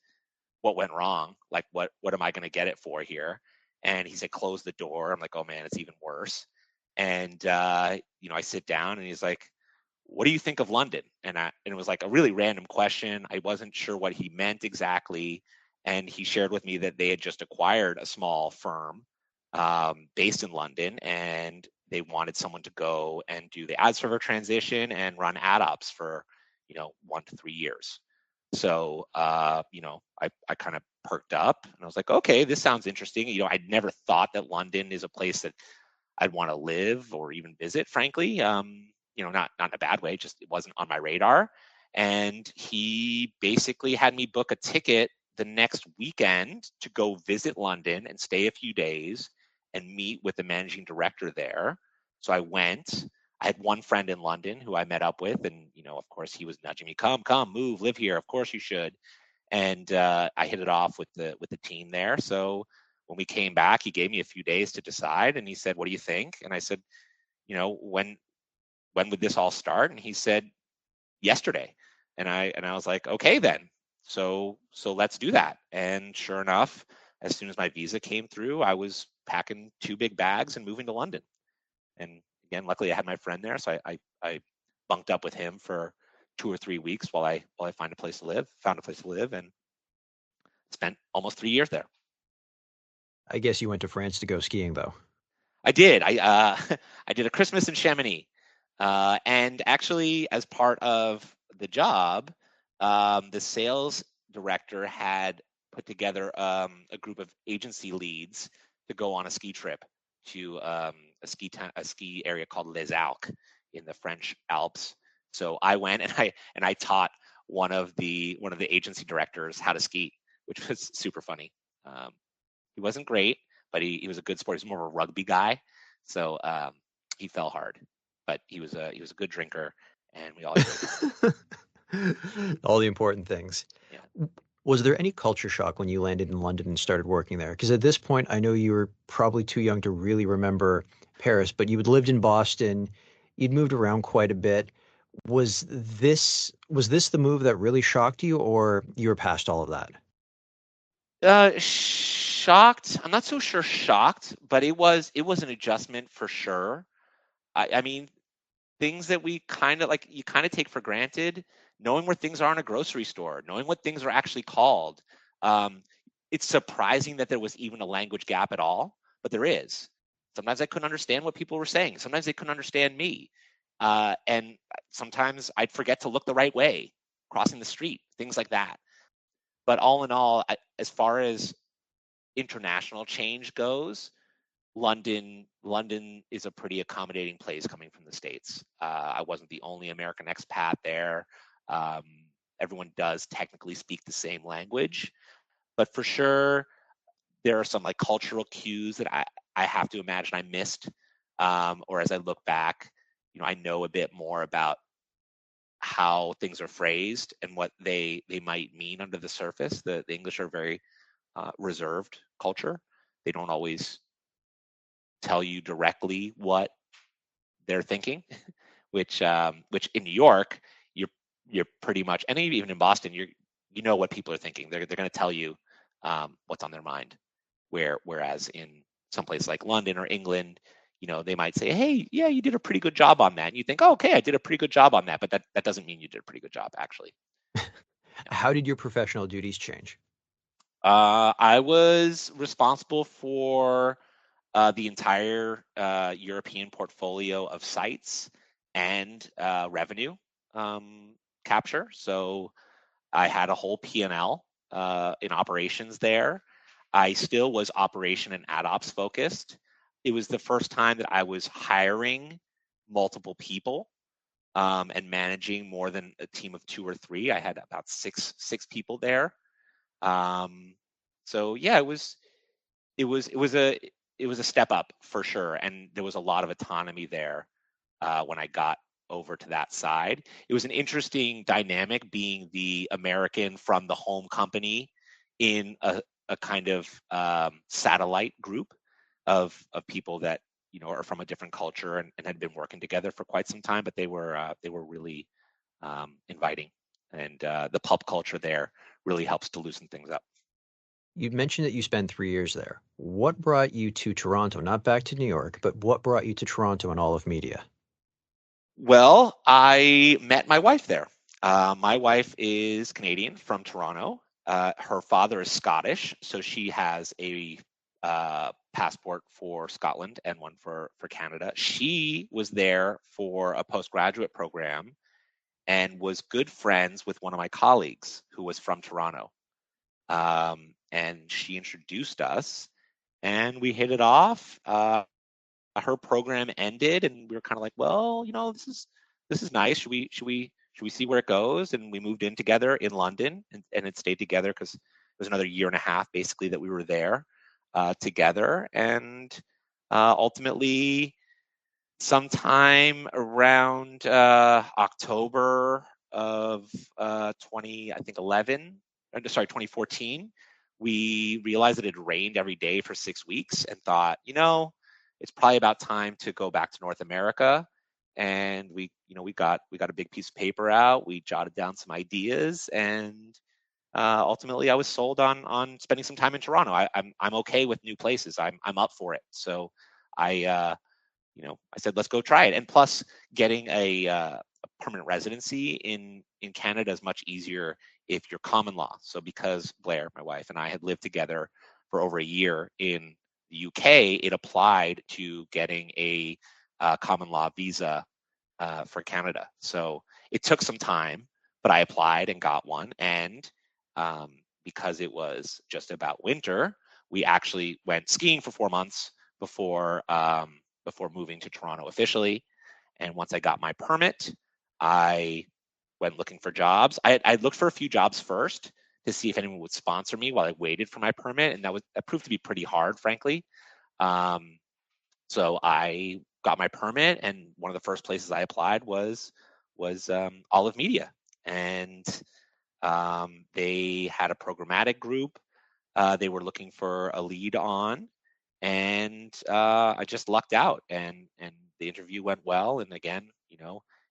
Speaker 2: what went wrong? Like, what am I going to get it for here? And he said, close the door. I'm like, oh man, it's even worse. And I sit down, and he's like, what do you think of London? And it was like a really random question. I wasn't sure what he meant exactly. And he shared with me that they had just acquired a small firm based in London, and they wanted someone to go and do the ad server transition and run ad ops for 1 to 3 years. So I kind of perked up, and I was like, okay, this sounds interesting. I'd never thought that London is a place that I'd want to live or even visit, frankly. Not in a bad way, just it wasn't on my radar. And he basically had me book a ticket the next weekend to go visit London and stay a few days and meet with the managing director there. So I went. I had one friend in London who I met up with, and of course, he was nudging me, come, move, live here. Of course you should. And I hit it off with the team there. So when we came back, he gave me a few days to decide, and he said, "What do you think?" And I said, when would this all start? And he said, yesterday. And I was like, okay, then. So let's do that. And sure enough, as soon as my visa came through, I was packing 2 big bags and moving to London. And again, luckily I had my friend there, so I bunked up with him for 2 or 3 weeks while I found a place to live, and spent almost 3 years there.
Speaker 1: I guess you went to France to go skiing, though.
Speaker 2: I did. I did a Christmas in Chamonix, and actually, as part of the job, the sales director had put together a group of agency leads to go on a ski trip to a ski area called Les Alpes in the French Alps. So I went and I taught one of the agency directors how to ski, which was super funny. He wasn't great, but he was a good sport. He's more of a rugby guy, so he fell hard, but he was a good drinker, and we all
Speaker 1: all the important things.
Speaker 2: Yeah.
Speaker 1: Was there any culture shock when you landed in London and started working there? Because at this point, I know you were probably too young to really remember Paris, but you had lived in Boston, you'd moved around quite a bit. Was this the move that really shocked you, or you were past all of that?
Speaker 2: Shocked. I'm not so sure shocked, but it was an adjustment for sure. I mean, things that we kind of like, you kind of take for granted, knowing where things are in a grocery store, knowing what things are actually called. It's surprising that there was even a language gap at all, but there is. Sometimes I couldn't understand what people were saying. Sometimes they couldn't understand me. And sometimes I'd forget to look the right way, crossing the street, things like that. But all in all, as far as international change goes, London is a pretty accommodating place coming from the States. I wasn't the only American expat there. Everyone does technically speak the same language, but for sure there are some like cultural cues that I have to imagine I missed. Or as I look back, I know a bit more about how things are phrased and what they might mean under the surface. The English are very reserved culture. They don't always tell you directly what they're thinking, which in New York you're pretty much, and even in Boston, you know what people are thinking. They're going to tell you what's on their mind. Whereas in some place like London or England, they might say, "Hey, yeah, you did a pretty good job on that," and you think, "Oh, okay, I did a pretty good job on that," but that doesn't mean you did a pretty good job actually.
Speaker 1: How did your professional duties change?
Speaker 2: I was responsible for the entire European portfolio of sites and revenue capture. So I had a whole P&L in operations there. I still was operation and ad ops focused. It was the first time that I was hiring multiple people and managing more than a team of 2 or 3. I had about six people there. So yeah, it was a step up for sure, and there was a lot of autonomy there when I got over to that side. It was an interesting dynamic being the American from the home company in a kind of satellite group of people that are from a different culture and had been working together for quite some time, but they were really inviting, and the pub culture there really helps to loosen things up.
Speaker 1: You mentioned that you spent 3 years there. What brought you to Toronto? Not back to New York, but what brought you to Toronto and all of media?
Speaker 2: Well, I met my wife there. My wife is Canadian from Toronto. Her father is Scottish, so she has a passport for Scotland and one for Canada. She was there for a postgraduate program and was good friends with one of my colleagues who was from Toronto. And she introduced us, and we hit it off. Her program ended, and we were kind of like, well, this is nice. Should we see where it goes? And we moved in together in London, and it stayed together because it was another year and a half basically that we were there together. And ultimately, sometime around October of 2014, we realized that it had rained every day for 6 weeks and thought, it's probably about time to go back to North America. And we got a big piece of paper out. We jotted down some ideas, and ultimately, I was sold on spending some time in Toronto. I'm okay with new places. I'm up for it. So I said, let's go try it. And plus, getting a permanent residency in Canada is much easier if you're common law. So because Blair, my wife, and I had lived together for over a year in the UK, it applied to getting a common law visa for Canada. So it took some time, but I applied and got one. And because it was just about winter, we actually went skiing for 4 months before moving to Toronto officially. And once I got my permit, I went looking for jobs. I looked for a few jobs first to see if anyone would sponsor me while I waited for my permit, and that proved to be pretty hard, frankly. So I got my permit, and one of the first places I applied was Olive Media, and they had a programmatic group. They were looking for a lead on, and I just lucked out, and the interview went well, and again,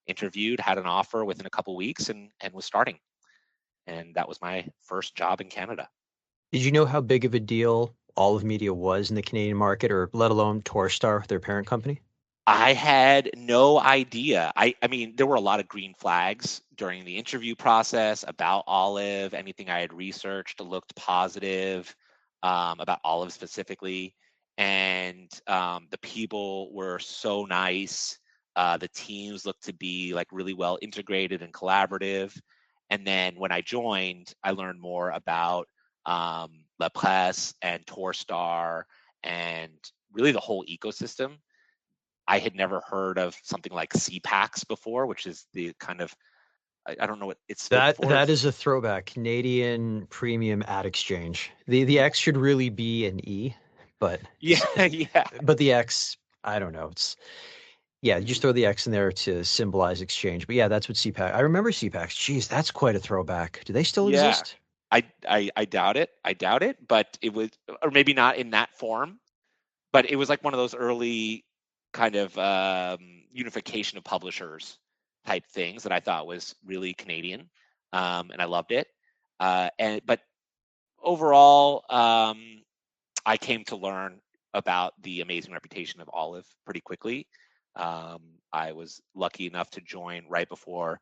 Speaker 2: interviewed, had an offer within a couple weeks, and was starting, and that was my first job in Canada.
Speaker 1: Did you know how big of a deal Olive Media was in the Canadian market, or let alone Torstar, their parent company?
Speaker 2: I had no idea. I mean, there were a lot of green flags during the interview process about Olive. Anything I had researched looked positive about Olive specifically. And the people were so nice. The teams looked to be like really well integrated and collaborative. And then when I joined, I learned more about La Presse and Torstar and really the whole ecosystem. I had never heard of something like CPAX before, which is the kind of, I don't know what it's
Speaker 1: That is a throwback. Canadian Premium Ad Exchange. The X should really be an E, but
Speaker 2: yeah.
Speaker 1: But the X, I don't know. You just throw the X in there to symbolize exchange. But yeah, that's what CPAC. I remember CPAX. Geez, that's quite a throwback. Do they still exist?
Speaker 2: I doubt it. I doubt it, but it was, or maybe not in that form, but it was like one of those early kind of unification of publishers type things that I thought was really Canadian, and I loved it. But overall, I came to learn about the amazing reputation of Olive pretty quickly. I was lucky enough to join right before,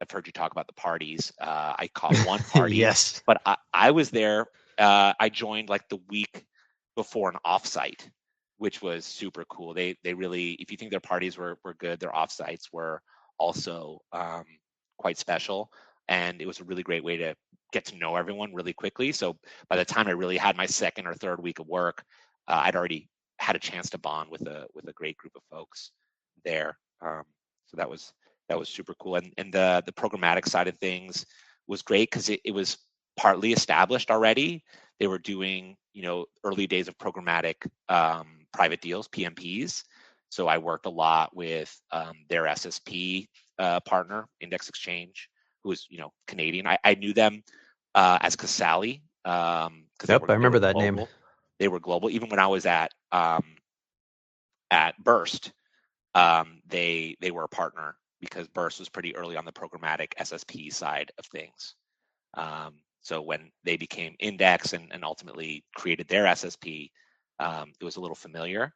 Speaker 2: I've heard you talk about the parties. I caught one party,
Speaker 1: yes,
Speaker 2: but I was there. I joined like the week before an offsite, which was super cool. They really, if you think their parties were good, their offsites were also quite special, and it was a really great way to get to know everyone really quickly. So by the time I really had my second or third week of work, I'd already had a chance to bond with a great group of folks there. So that was super cool. And the programmatic side of things was great because it was partly established already. They were doing, early days of programmatic private deals, PMPs. So I worked a lot with their SSP partner, Index Exchange, who was, Canadian. I knew them as Casali.
Speaker 1: Yep, I remember that name.
Speaker 2: They were global. Even when I was at Burst, they were a partner because Burst was pretty early on the programmatic SSP side of things. So when they became Index and ultimately created their SSP, it was a little familiar.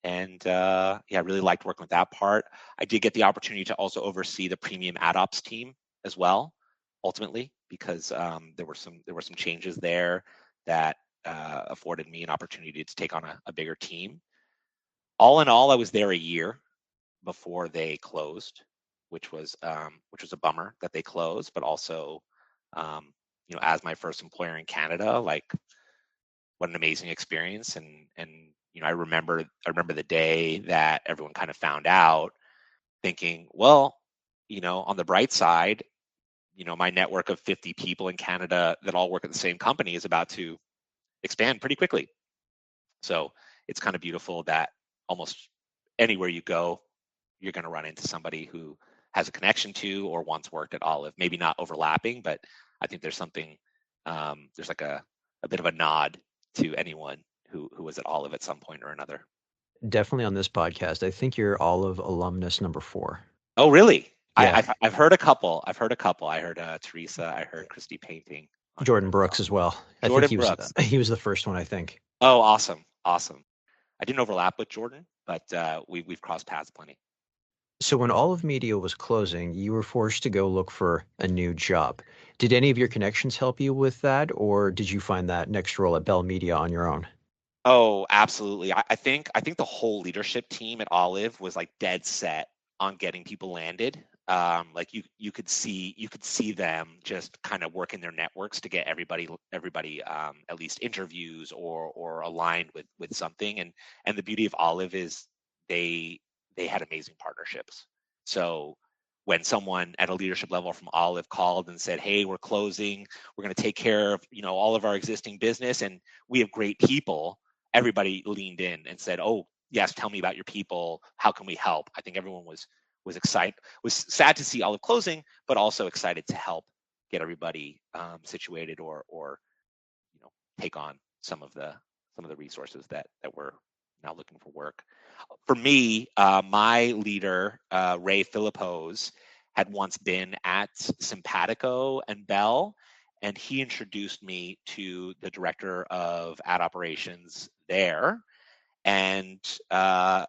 Speaker 2: And I really liked working with that part. I did get the opportunity to also oversee the premium ad ops team as well, ultimately, because there were some changes there that afforded me an opportunity to take on a bigger team. All in all, I was there a year before they closed, which was a bummer that they closed, but also as my first employer in Canada, like what an amazing experience. And I remember the day that everyone kind of found out, thinking, well, on the bright side, my network of 50 people in Canada that all work at the same company is about to expand pretty quickly. So it's kind of beautiful that almost anywhere you go, you're going to run into somebody who has a connection to or once worked at Olive. Maybe not overlapping, but I think there's something, there's like a bit of a nod to anyone who was at Olive at some point or another.
Speaker 1: Definitely on this podcast. I think you're Olive alumnus number 4.
Speaker 2: Oh, really?
Speaker 1: Yeah.
Speaker 2: I've heard a couple. I heard Teresa. I heard Christy Painting.
Speaker 1: Jordan Brooks as well.
Speaker 2: Jordan Brooks.
Speaker 1: He was the first one, I think.
Speaker 2: Oh, awesome. I didn't overlap with Jordan, but we've crossed paths plenty.
Speaker 1: So when Olive Media was closing, you were forced to go look for a new job. Did any of your connections help you with that, or did you find that next role at Bell Media on your own?
Speaker 2: Oh, absolutely. I think the whole leadership team at Olive was like dead set on getting people landed. like you could see them just kind of working their networks to get everybody at least interviews or aligned with something. And the beauty of Olive is they had amazing partnerships. So when someone at a leadership level from Olive called and said, hey, we're closing, we're going to take care of all of our existing business and we have great people, everybody leaned in and said, oh yes, tell me about your people, how can we help? I think everyone was excited, was sad to see Olive closing, but also excited to help get everybody situated or take on some of the resources that were now looking for work. For me, my leader, Ray Philippos, had once been at Sabbatical and Bell, and he introduced me to the director of ad operations there. And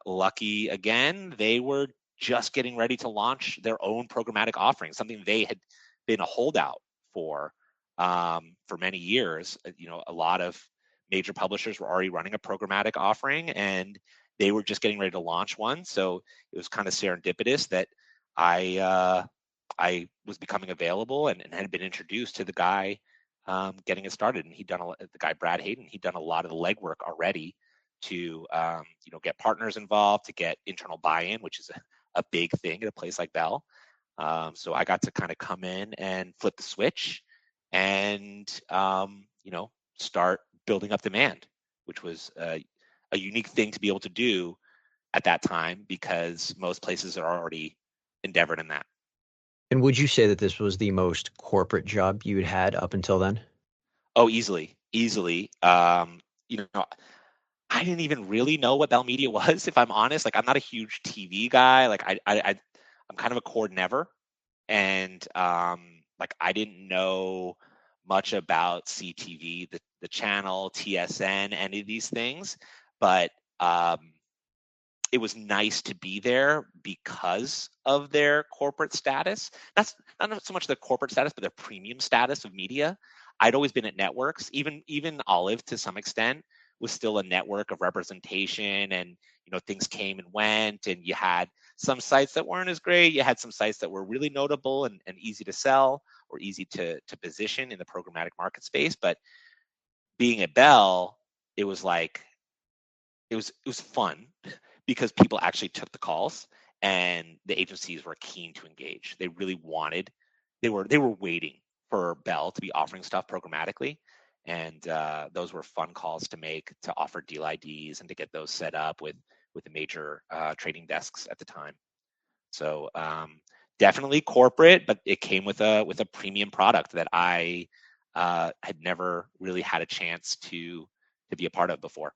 Speaker 2: lucky again, they were just getting ready to launch their own programmatic offering, something they had been a holdout for many years. A lot of major publishers were already running a programmatic offering, and they were just getting ready to launch one. So it was kind of serendipitous that I was becoming available and had been introduced to the guy getting it started. And the guy Brad Hayden, he'd done a lot of the legwork already to get partners involved, to get internal buy-in, which is a big thing at a place like Bell. So I got to kind of come in and flip the switch and start building up demand, which was a unique thing to be able to do at that time because most places are already endeavored in that.
Speaker 1: And would you say that this was the most corporate job you had up until then?
Speaker 2: Oh, easily. I didn't even really know what Bell Media was, if I'm honest. Like, I'm not a huge TV guy. Like, I'm kind of a cord never, and like I didn't know much about CTV, the channel, TSN, any of these things, but it was nice to be there because of their corporate status. That's not so much the corporate status, but their premium status of media. I'd always been at networks, even Olive to some extent was still a network of representation, and things came and went, and you had some sites that weren't as great. You had some sites that were really notable and easy to sell or easy to position in the programmatic market space. But being at Bell, it was like it was fun because people actually took the calls and the agencies were keen to engage. They really wanted, they were waiting for Bell to be offering stuff programmatically. And those were fun calls to make, to offer deal IDs and to get those set up with the major trading desks at the time. So definitely corporate, but it came with a premium product that I had never really had a chance to be a part of before.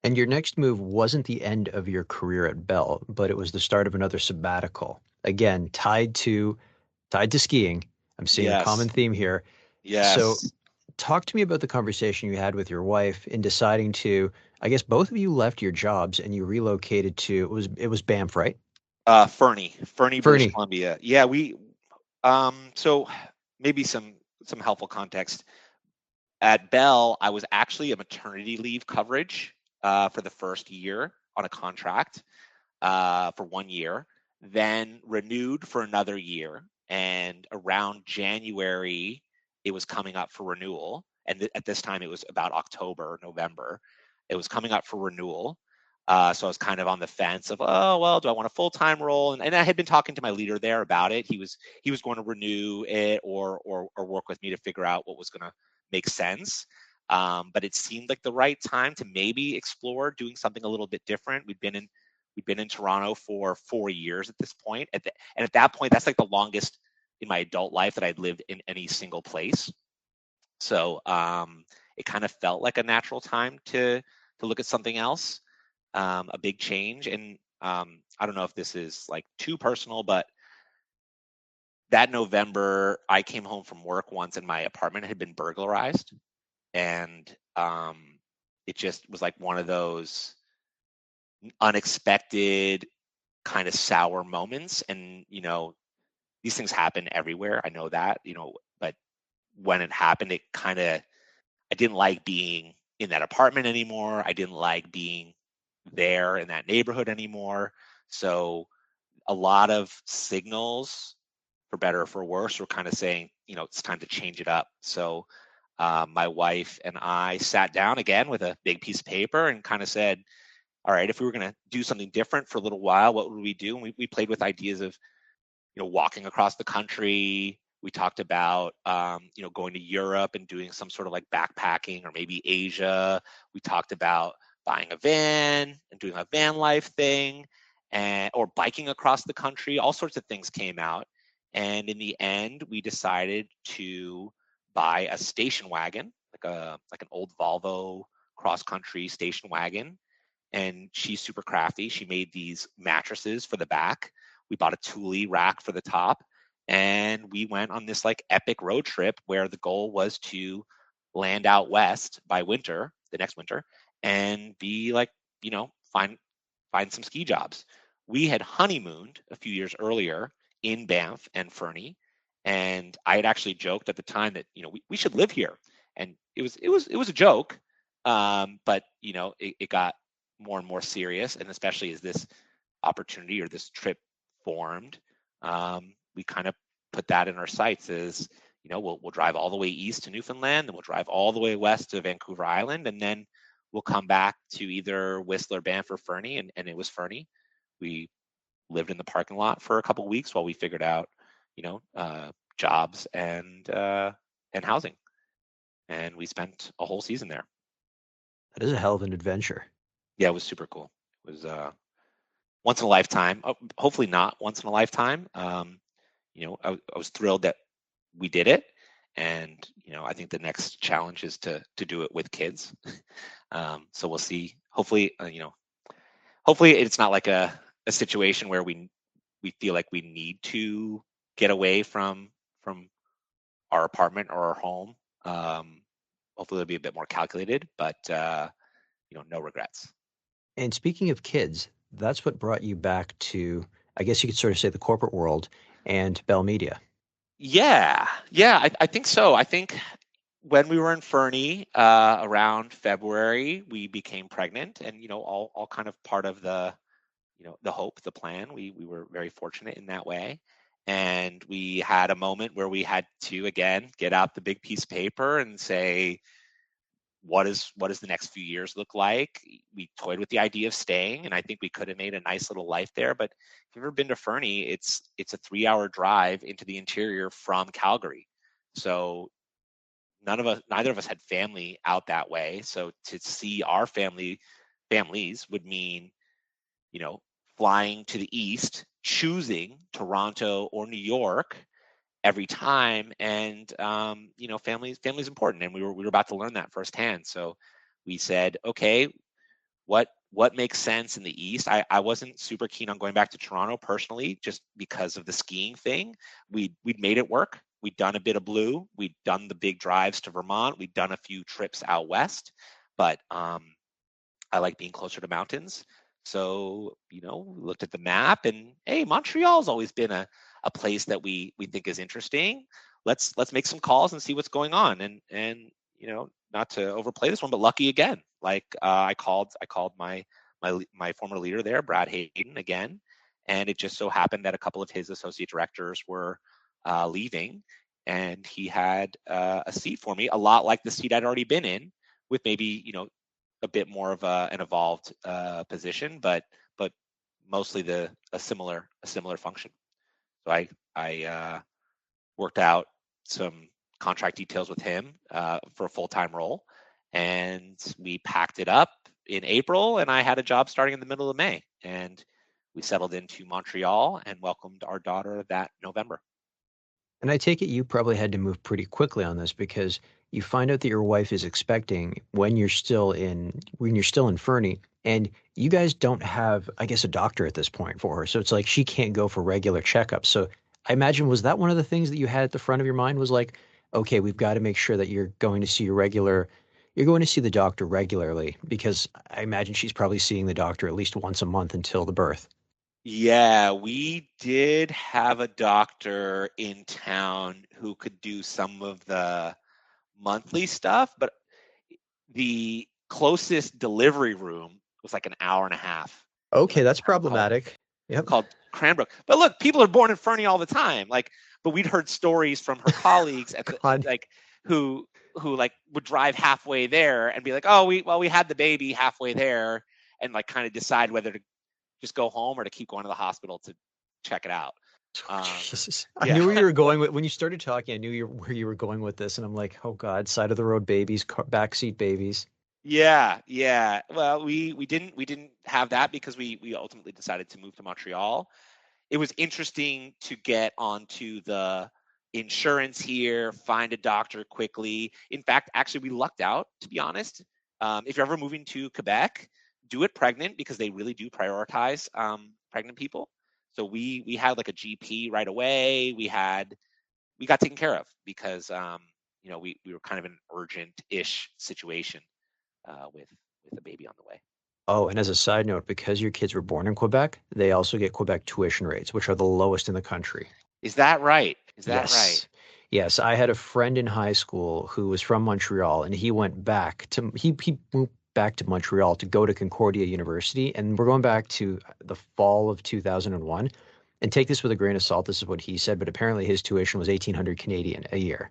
Speaker 1: And your next move wasn't the end of your career at Bell, but it was the start of another sabbatical. Again, tied to skiing. I'm seeing a common
Speaker 2: Yes.
Speaker 1: theme here. So
Speaker 2: Yes.
Speaker 1: talk to me about the conversation you had with your wife in deciding to, I guess both of you left your jobs and you relocated to, it was Banff, right?
Speaker 2: Fernie, British
Speaker 1: Fernie.
Speaker 2: Columbia. Yeah, we so maybe some helpful context. At Bell, I was actually a maternity leave coverage for the first year on a contract for 1 year, then renewed for another year. And around January, it was coming up for renewal. And at this time, it was about October, November. It was coming up for renewal. So I was kind of on the fence of, oh, well, do I want a full-time role? And I had been talking to my leader there about it. He was going to renew it or work with me to figure out what was going to make sense. But it seemed like the right time to maybe explore doing something a little bit different. We'd been in Toronto for 4 years at this point. And at that point, that's like the longest in my adult life that I'd lived in any single place. So it kind of felt like a natural time to look at something else, a big change. And I don't know if this is like too personal, but that November, I came home from work once and my apartment had been burglarized. And it just was like one of those unexpected kind of sour moments. And these things happen everywhere, I know that, but when it happened, it kind of, I didn't like being in that apartment anymore. I didn't like being there in that neighborhood anymore. So a lot of signals, for better or for worse, were kind of saying, it's time to change it up. So my wife and I sat down again with a big piece of paper and kind of said, all right, if we were going to do something different for a little while, what would we do? And we played with ideas of, walking across the country. We talked about, going to Europe and doing some sort of like backpacking, or maybe Asia. We talked about buying a van and doing a van life thing, or biking across the country. All sorts of things came out. And in the end, we decided to buy a station wagon, like an old Volvo cross-country station wagon. And she's super crafty. She made these mattresses for the back. We bought a Thule rack for the top. And we went on this like epic road trip where the goal was to land out west by winter, the next winter, and be like, find some ski jobs. We had honeymooned a few years earlier in Banff and Fernie, and I had actually joked at the time that we should live here, and it was a joke, but it got more and more serious, and especially as this opportunity or this trip formed, we kind of put that in our sights as we'll drive all the way east to Newfoundland, and we'll drive all the way west to Vancouver Island, and then we'll come back to either Whistler, Banff, or Fernie, and it was Fernie. We lived in the parking lot for a couple of weeks while we figured out, jobs and housing, and we spent a whole season there.
Speaker 1: That is a hell of an adventure.
Speaker 2: Yeah, it was super cool. It was once in a lifetime. Hopefully not once in a lifetime. I was thrilled that we did it, and I think the next challenge is to do it with kids. So we'll see. Hopefully, hopefully it's not like a situation where we feel like we need to get away from our apartment or our home. Hopefully it'll be a bit more calculated, but no regrets.
Speaker 1: And speaking of kids, that's what brought you back to, I guess you could sort of say, the corporate world and Bell Media.
Speaker 2: Yeah, I think so. I think when we were in Fernie around February, we became pregnant, and all kind of part of the the hope, the plan. We were very fortunate in that way, and we had a moment where we had to again get out the big piece of paper and say, what does the next few years look like? We toyed with the idea of staying, and I think we could have made a nice little life there. But if you've ever been to Fernie, it's a 3-hour drive into the interior from Calgary. So neither of us had family out that way. So to see our families would mean, flying to the east, choosing Toronto or New York every time, and family's important, and we were about to learn that firsthand. So we said, okay, what makes sense in the east? I wasn't super keen on going back to Toronto personally, just because of the skiing thing. We'd made it work. We'd done a bit of blue. We'd done the big drives to Vermont. We'd done a few trips out west, but I like being closer to mountains. So we looked at the map, and hey, Montreal's always been a place that we think is interesting. Let's make some calls and see what's going on. And not to overplay this one, but lucky again. Like I called my former leader there, Brad Hayden, again, and it just so happened that a couple of his associate directors were leaving, and he had a seat for me, a lot like the seat I'd already been in, with maybe a bit more of an evolved position, but mostly a similar function. So I worked out some contract details with him for a full-time role, and we packed it up in April, and I had a job starting in the middle of May, and we settled into Montreal and welcomed our daughter that November.
Speaker 1: And I take it you probably had to move pretty quickly on this, because you find out that your wife is expecting when you're still in Fernie, and you guys don't have, I guess, a doctor at this point for her. So it's like she can't go for regular checkups. So I imagine, was that one of the things that you had at the front of your mind, was like, okay, we've got to make sure that you're going to see the doctor regularly, because I imagine she's probably seeing the doctor at least once a month until the birth.
Speaker 2: Yeah, we did have a doctor in town who could do some of the monthly stuff, but the closest delivery room was like an hour and a half.
Speaker 1: Okay, that's problematic. Yep.
Speaker 2: called Cranbrook. But look, people are born in Fernie all the time. Like, but we'd heard stories from her colleagues at the,
Speaker 1: God.
Speaker 2: like who like would drive halfway there and be like, oh, we had the baby halfway there, and like kind of decide whether to just go home or to keep going to the hospital to check it out.
Speaker 1: Jesus. I
Speaker 2: Yeah.
Speaker 1: knew where you were going with when you started talking. I knew where you were going with this, and I'm like, oh God, side of the road babies, backseat babies.
Speaker 2: Yeah. Well, we didn't have that because we ultimately decided to move to Montreal. It was interesting to get onto the insurance here, find a doctor quickly. In fact, actually, we lucked out, to be honest. If you're ever moving to Quebec, do it pregnant because they really do prioritize pregnant people. So we had like a GP right away. We got taken care of because we were kind of in an urgent-ish situation with a baby on the way.
Speaker 1: Oh, and as a side note, because your kids were born in Quebec, they also get Quebec tuition rates, which are the lowest in the country.
Speaker 2: Is that right? Is that right?
Speaker 1: Yes. Yes, I had a friend in high school who was from Montreal, and he went back to he moved back to Montreal to go to Concordia University, and we're going back to the fall of 2001. And take this with a grain of salt. This is what he said, but apparently his tuition was 1,800 Canadian a year,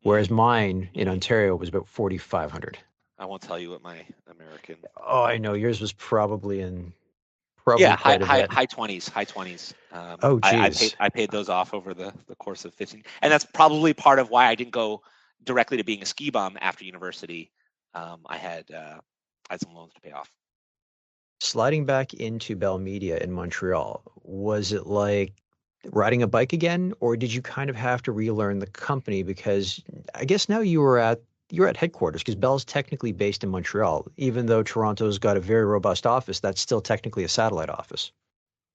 Speaker 1: whereas mine in Ontario was about 4,500.
Speaker 2: I won't tell you what my American.
Speaker 1: Oh, I know yours was probably
Speaker 2: Yeah,
Speaker 1: quite a bit.
Speaker 2: high 20s, high 20s.
Speaker 1: Oh,
Speaker 2: I
Speaker 1: geez.
Speaker 2: paid those off over the course of 15, and that's probably part of why I didn't go directly to being a ski bum after university. I had some loans to pay off.
Speaker 1: Sliding back into Bell Media in Montreal, was it like riding a bike again, or did you kind of have to relearn the company? Because I guess now you're at headquarters because Bell's technically based in Montreal, even though Toronto's got a very robust office, that's still technically a satellite office.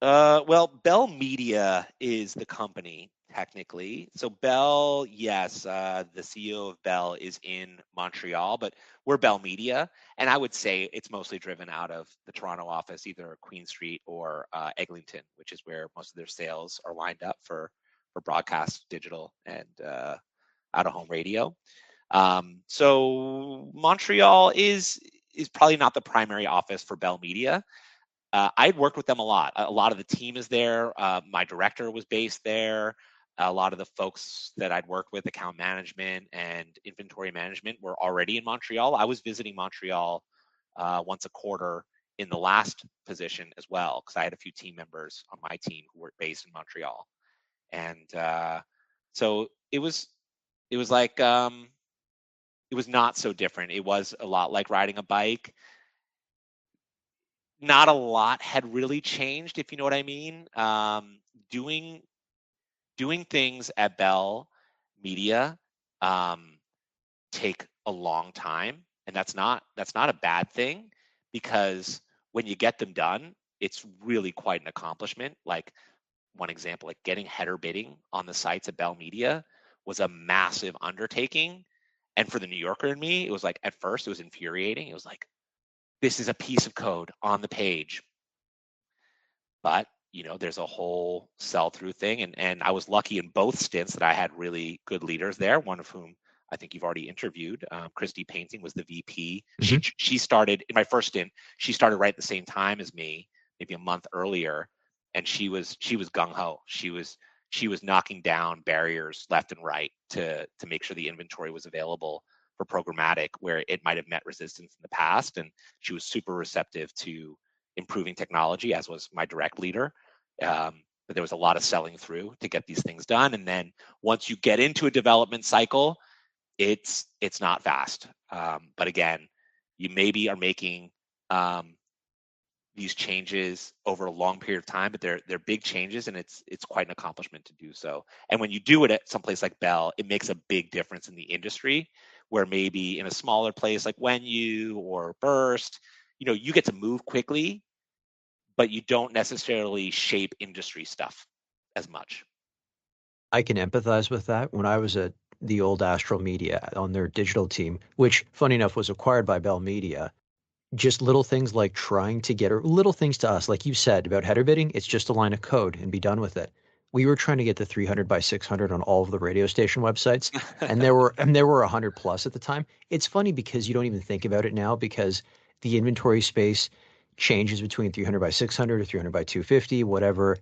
Speaker 2: Well, Bell Media is the company technically. So Bell, yes, the CEO of Bell is in Montreal, but we're Bell Media, and I would say it's mostly driven out of the Toronto office, either Queen Street or Eglinton, which is where most of their sales are lined up for broadcast, digital, and out of home radio. So Montreal is probably not the primary office for Bell Media. I'd worked with them a lot. A lot of the team is there. My director was based there. A lot of the folks that I'd worked with, account management and inventory management, were already in Montreal. I was visiting Montreal once a quarter in the last position as well, because I had a few team members on my team who were based in Montreal, and so it was like it was not so different. It was a lot like riding a bike. Not a lot had really changed, if you know what I mean. Doing things at Bell Media take a long time, and that's not a bad thing, because when you get them done, it's really quite an accomplishment. Like, one example, like getting header bidding on the sites at Bell Media was a massive undertaking. And for the New Yorker and me, it was like, at first it was infuriating. It was like, this is a piece of code on the page. But, there's a whole sell-through thing. And I was lucky in both stints that I had really good leaders there, one of whom I think you've already interviewed. Christy Painting was the VP.
Speaker 1: Mm-hmm.
Speaker 2: She started, in my first stint, she started right at the same time as me, maybe a month earlier. And she was gung-ho. She was knocking down barriers left and right to make sure the inventory was available for programmatic where it might have met resistance in the past. And she was super receptive to improving technology, as was my direct leader. But there was a lot of selling through to get these things done. And then once you get into a development cycle, it's not fast. But again, you maybe are making these changes over a long period of time, but they're big changes, and it's quite an accomplishment to do so. And when you do it at someplace like Bell, it makes a big difference in the industry, where maybe in a smaller place like When You or Burst, you get to move quickly, but you don't necessarily shape industry stuff as much.
Speaker 1: I can empathize with that. When I was at the old Astral Media on their digital team, which, funny enough, was acquired by Bell Media, just little things like trying to get, or little things to us, like you said about header bidding, it's just a line of code and be done with it. We were trying to get the 300 by 600 on all of the radio station websites, and there were 100 plus at the time. It's funny because you don't even think about it now, because the inventory space changes between 300 by 600 or 300 by 250, whatever.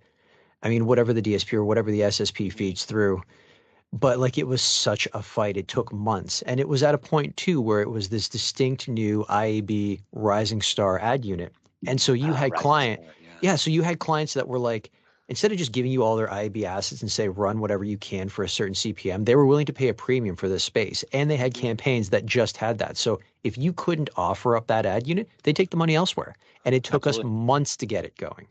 Speaker 1: I mean, whatever the DSP or whatever the SSP feeds through. But like it was such a fight. It took months. And it was at a point too where it was this distinct new IAB Rising Star ad unit. And so you had
Speaker 2: Rising
Speaker 1: client,
Speaker 2: Star, yeah.
Speaker 1: yeah, so you had clients that were like, instead of just giving you all their IAB assets and say run whatever you can for a certain CPM, they were willing to pay a premium for this space. And they had campaigns that just had that. So if you couldn't offer up that ad unit, they take the money elsewhere. And it took us
Speaker 2: Absolutely.
Speaker 1: months to get it going.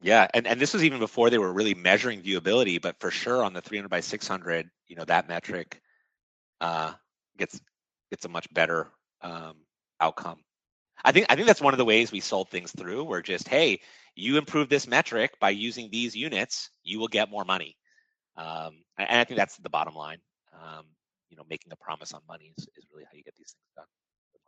Speaker 2: Yeah, and this was even before they were really measuring viewability, but for sure on the 300 by 600, that metric uh, gets a much better outcome. I think that's one of the ways we sold things through. We're just, hey, you improve this metric by using these units, you will get more money. And I think that's the bottom line. Making a promise on money is really how you get these things done.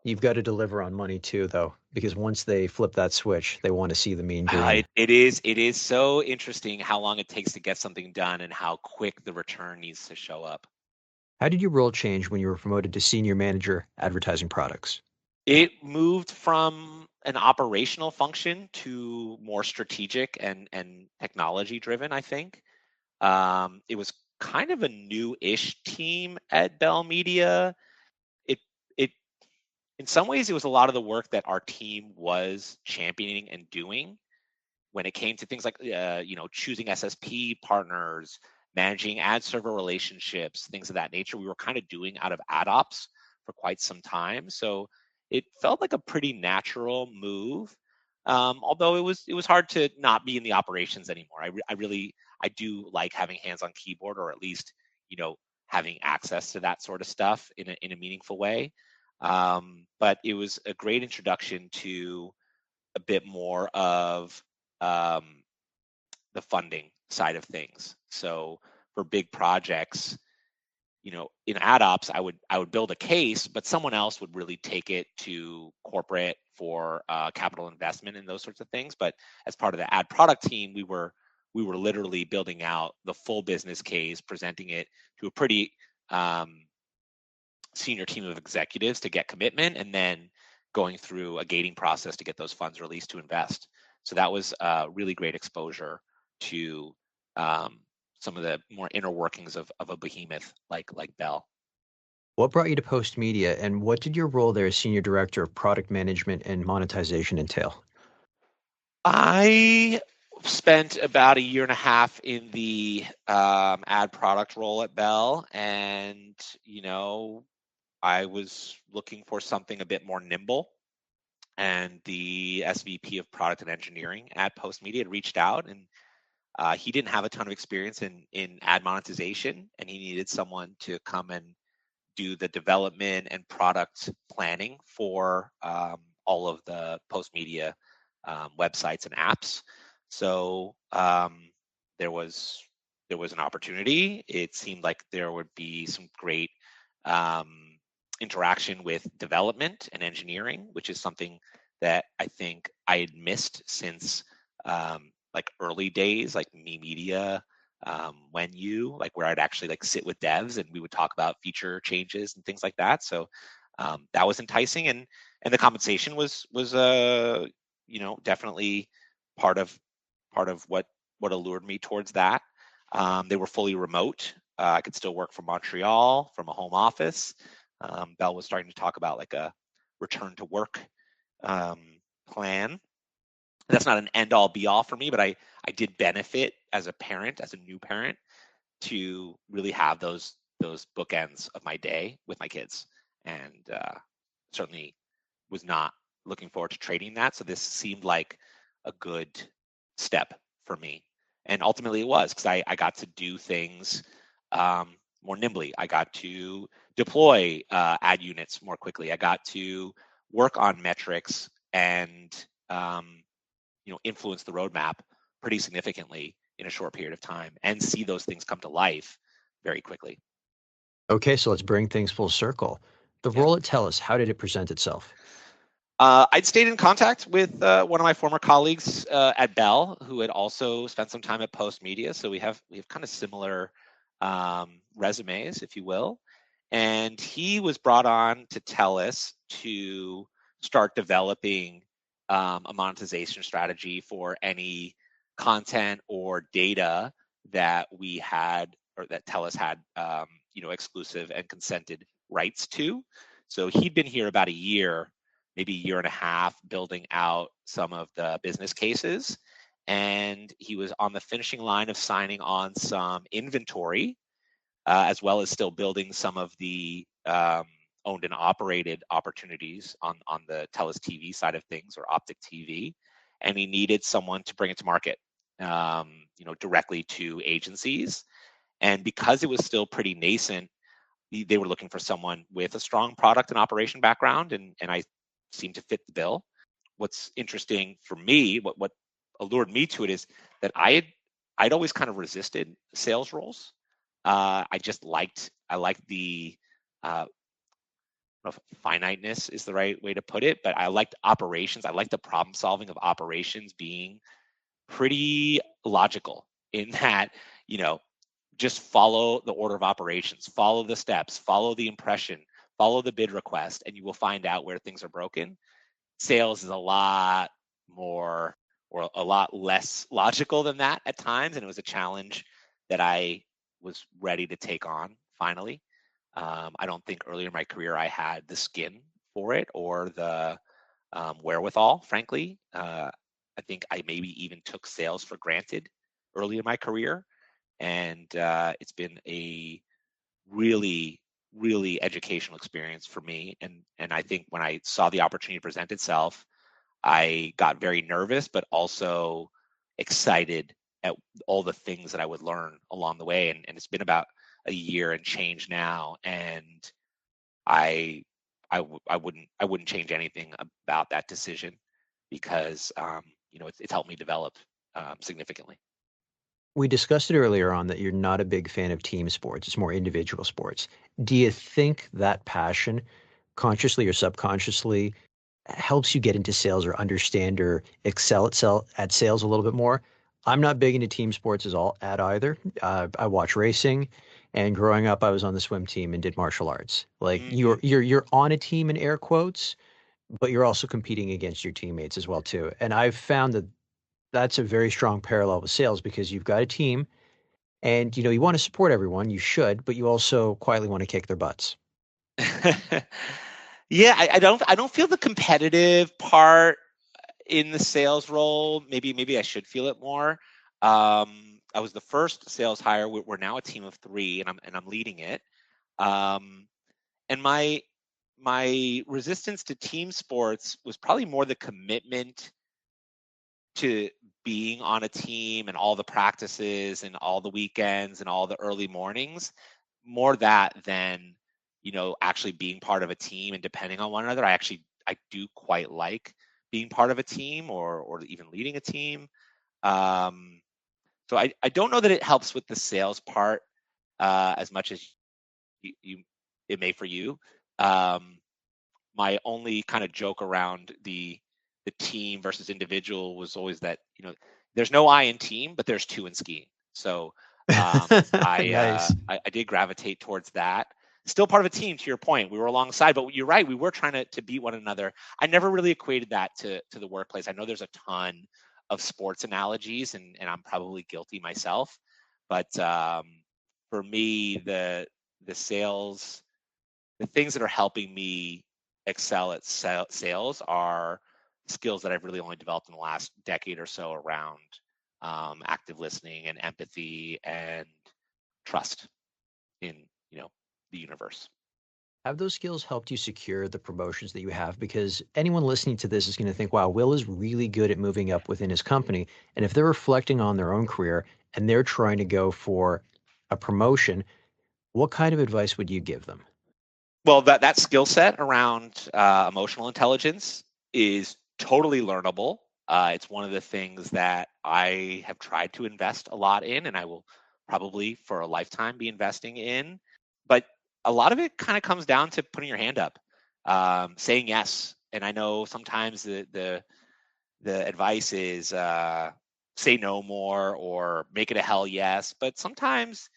Speaker 1: You've got to deliver on money too, though, because once they flip that switch, they want to see the mean green.
Speaker 2: It is so interesting how long it takes to get something done and how quick the return needs to show up.
Speaker 1: How did your role change when you were promoted to senior manager advertising products?
Speaker 2: It moved from an operational function to more strategic and technology driven, I think. It was kind of a new-ish team at Bell Media. It in some ways it was a lot of the work that our team was championing and doing when it came to things like choosing SSP partners, managing ad server relationships, things of that nature. We were kind of doing out of ad ops for quite some time, so it felt like a pretty natural move. Although it was hard to not be in the operations anymore. I do like having hands on keyboard, or at least having access to that sort of stuff in a meaningful way. But it was a great introduction to a bit more of the funding side of things. So for big projects, in ad ops, I would build a case, but someone else would really take it to corporate for capital investment and those sorts of things. But as part of the ad product team, we were literally building out the full business case, presenting it to a pretty senior team of executives to get commitment, and then going through a gating process to get those funds released to invest. So that was really great exposure to some of the more inner workings of a behemoth like Bell.
Speaker 1: What brought you to Post Media, and what did your role there as senior director of product management and monetization entail?
Speaker 2: I spent about a year and a half in the ad product role at Bell, and I was looking for something a bit more nimble. And the SVP of product and engineering at Post Media had reached out, and he didn't have a ton of experience in ad monetization, and he needed someone to come and do the development and product planning for all of the Post Media websites and apps. So there was an opportunity. It seemed like there would be some great interaction with development and engineering, which is something that I think I had missed since like early days, like Me Media, where I'd actually sit with devs and we would talk about feature changes and things like that. So that was enticing, and the compensation was definitely part of what allured me towards that. They were fully remote. I could still work from Montreal from a home office. Bell was starting to talk about like a return to work plan. That's not an end all be all for me, but I did benefit as a parent, as a new parent, to really have those bookends of my day with my kids, and certainly was not looking forward to trading that. So this seemed like a good step for me, and ultimately it was, because I got to do things more nimbly. I got to deploy ad units more quickly. I got to work on metrics and influence the roadmap pretty significantly in a short period of time, and see those things come to life very quickly.
Speaker 1: Okay, so let's bring things full circle. The role at TELUS, how did it present itself?
Speaker 2: I'd stayed in contact with one of my former colleagues at Bell, who had also spent some time at Post Media. So we have kind of similar resumes, if you will. And he was brought on to TELUS to start developing a monetization strategy for any content or data that we had, or that TELUS had, exclusive and consented rights to. So he'd been here about a year, maybe a year and a half, building out some of the business cases. And he was on the finishing line of signing on some inventory, as well as still building some of the owned and operated opportunities on the TELUS TV side of things, or Optic TV. And he needed someone to bring it to market, directly to agencies. And because it was still pretty nascent, they were looking for someone with a strong product and operation background, and I seemed to fit the bill. What's interesting for me, what allured me to it, is that I'd always kind of resisted sales roles. I liked the I don't know if finiteness is the right way to put it, but I liked operations. I liked the problem solving of operations being pretty logical, in that, just follow the order of operations, follow the steps, follow the impression, follow the bid request, and you will find out where things are broken. Sales is a lot more, or a lot less logical than that at times, and it was a challenge that I was ready to take on finally. I don't think earlier in my career I had the skin for it, or the wherewithal, frankly. I think I maybe even took sales for granted early in my career. And it's been a really, really educational experience for me. And I think when I saw the opportunity present itself, I got very nervous, but also excited at all the things that I would learn along the way. And it's been about a year and change now, and I wouldn't change anything about that decision, because it's helped me develop significantly.
Speaker 1: We discussed it earlier on that you're not a big fan of team sports. It's more individual sports. Do you think that passion, consciously or subconsciously, helps you get into sales or understand or excel at sales a little bit more? I'm not big into team sports at either. I watch racing, and growing up, I was on the swim team and did martial arts. Like
Speaker 2: Mm-hmm.
Speaker 1: you're on a team in air quotes, but you're also competing against your teammates as well too. And I've found that that's a very strong parallel with sales, because you've got a team, and you want to support everyone. You should, but you also quietly want to kick their butts.
Speaker 2: Yeah, I don't feel the competitive part in the sales role. Maybe I should feel it more. I was the first sales hire. We're now a team of 3, and I'm leading it. Um, and my resistance to team sports was probably more the commitment to being on a team, and all the practices and all the weekends and all the early mornings. More that than actually being part of a team and depending on one another. I do quite like being part of a team, or even leading a team. um, so I don't know that it helps with the sales part as much as you it may for you. My only kind of joke around the team versus individual was always that there's no I in team, but there's 2 in skiing. So
Speaker 1: Nice.
Speaker 2: I did gravitate towards that. Still part of a team, to your point. We were alongside, but you're right. We were trying to beat one another. I never really equated that to the workplace. I know there's a ton of sports analogies, and I'm probably guilty myself. But for me, the sales, the things that are helping me excel at sales are skills that I've really only developed in the last decade or so, around active listening and empathy and trust in the universe.
Speaker 1: Have those skills helped you secure the promotions that you have? Because anyone listening to this is going to think, wow, Will is really good at moving up within his company. And if they're reflecting on their own career and they're trying to go for a promotion, what kind of advice would you give them?
Speaker 2: Well, that skill set around emotional intelligence is totally learnable. It's one of the things that I have tried to invest a lot in, and I will probably for a lifetime be investing in. But a lot of it kind of comes down to putting your hand up, saying yes. And I know sometimes the advice is say no more, or make it a hell yes. But sometimes,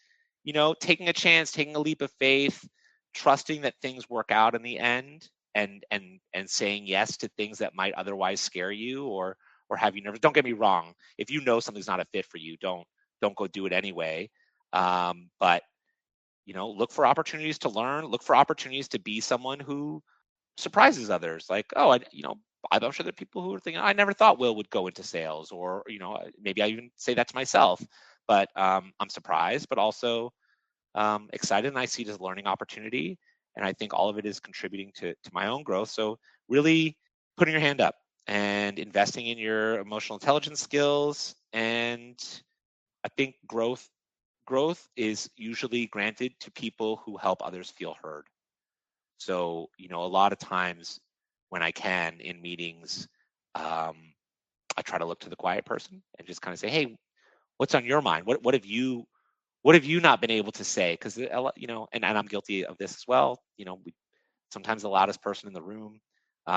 Speaker 2: taking a chance, taking a leap of faith, trusting that things work out in the end, and saying yes to things that might otherwise scare you or have you nervous. Don't get me wrong. If you know something's not a fit for you, don't go do it anyway. But look for opportunities to learn. Look for opportunities to be someone who surprises others. Like, oh, I'm sure there are people who are thinking, I never thought Will would go into sales, or maybe I even say that to myself. But I'm surprised, but also excited, and I see it as a learning opportunity. And I think all of it is contributing to my own growth. So really putting your hand up and investing in your emotional intelligence skills. And I think growth is usually granted to people who help others feel heard. So, a lot of times when I can in meetings, I try to look to the quiet person and just kind of say, hey, what's on your mind? What have you not been able to say? Because, and I'm guilty of this as well. Sometimes the loudest person in the room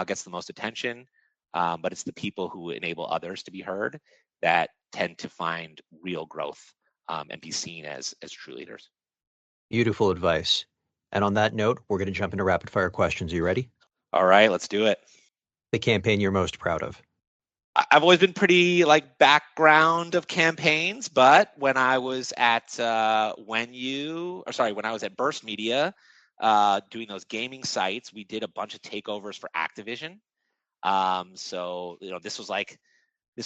Speaker 2: gets the most attention, but it's the people who enable others to be heard that tend to find real growth and be seen as true leaders.
Speaker 1: Beautiful advice. And on that note, we're going to jump into rapid fire questions. Are you ready?
Speaker 2: All right, let's do it.
Speaker 1: The campaign you're most proud of?
Speaker 2: I've always been pretty background of campaigns, but when I was at when I was at Burst Media doing those gaming sites, we did a bunch of takeovers for Activision. So this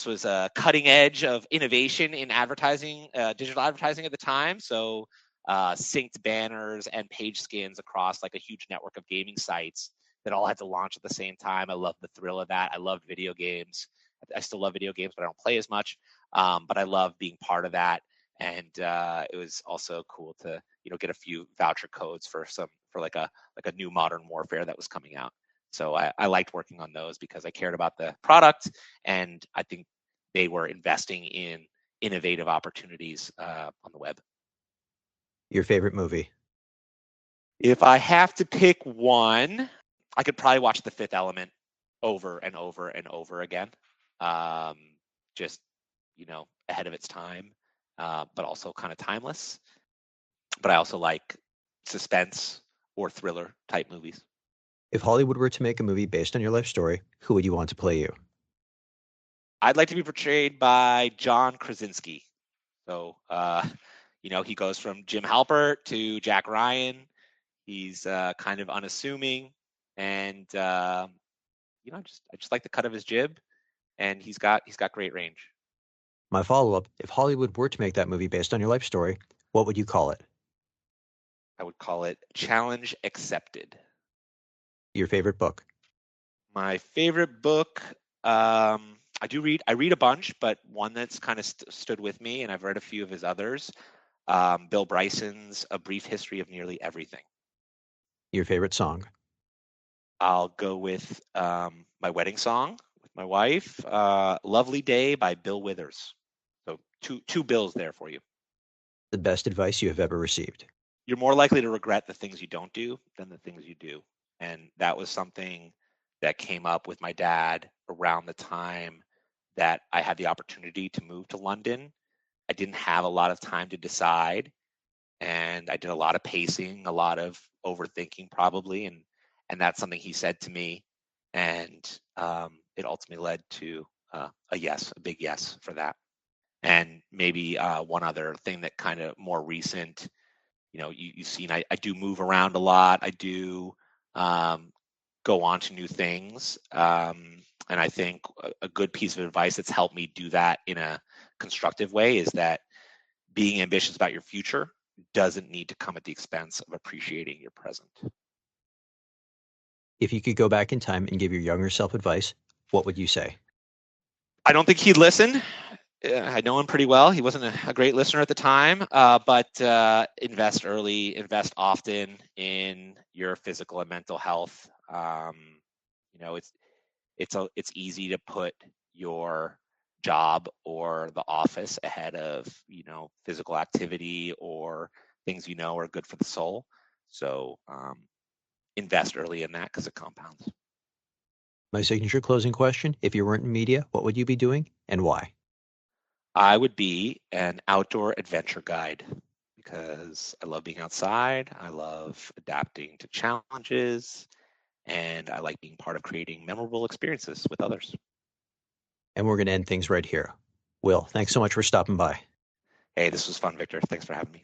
Speaker 2: was a cutting edge of innovation in advertising, digital advertising at the time. So synced banners and page skins across a huge network of gaming sites that all had to launch at the same time. I love the thrill of that. I loved video games. I still love video games, but I don't play as much. But I love being part of that. And it was also cool to get a few voucher codes for a new Modern Warfare that was coming out. So I liked working on those because I cared about the product, and I think they were investing in innovative opportunities on the web.
Speaker 1: Your favorite movie?
Speaker 2: If I have to pick one, I could probably watch The Fifth Element over and over and over again. Just ahead of its time, but also kind of timeless. But I also like suspense or thriller type movies.
Speaker 1: If Hollywood were to make a movie based on your life story, who would you want to play you?
Speaker 2: I'd like to be portrayed by John Krasinski. So, he goes from Jim Halpert to Jack Ryan. He's kind of unassuming, and I just like the cut of his jib, and he's got great range.
Speaker 1: My follow-up: if Hollywood were to make that movie based on your life story, what would you call it?
Speaker 2: I would call it Challenge Accepted.
Speaker 1: Your favorite book?
Speaker 2: My favorite book, I read a bunch, but one that's kind of stood with me, and I've read a few of his others, Bill Bryson's A Brief History of Nearly Everything.
Speaker 1: Your favorite song?
Speaker 2: I'll go with my wedding song with my wife, Lovely Day by Bill Withers. So two bills there for you.
Speaker 1: The best advice you have ever received?
Speaker 2: You're more likely to regret the things you don't do than the things you do. And that was something that came up with my dad around the time that I had the opportunity to move to London. I didn't have a lot of time to decide, and I did a lot of pacing, a lot of overthinking probably, and that's something he said to me, and it ultimately led to a big yes for that. And maybe one other thing that kind of more recent, you've seen I do move around a lot. I do go on to new things. And I think a good piece of advice that's helped me do that in a constructive way is that being ambitious about your future doesn't need to come at the expense of appreciating your present.
Speaker 1: If you could go back in time and give your younger self advice, what would you say?
Speaker 2: I don't think he'd listen. I know him pretty well. He wasn't a great listener at the time, but invest early, invest often in your physical and mental health. It's easy to put your job or the office ahead of physical activity or things are good for the soul. So invest early in that because it compounds.
Speaker 1: My signature closing question: if you weren't in media, what would you be doing and why?
Speaker 2: I would be an outdoor adventure guide because I love being outside. I love adapting to challenges, and I like being part of creating memorable experiences with others.
Speaker 1: And we're going to end things right here. Will, thanks so much for stopping by.
Speaker 2: Hey, this was fun, Victor. Thanks for having me.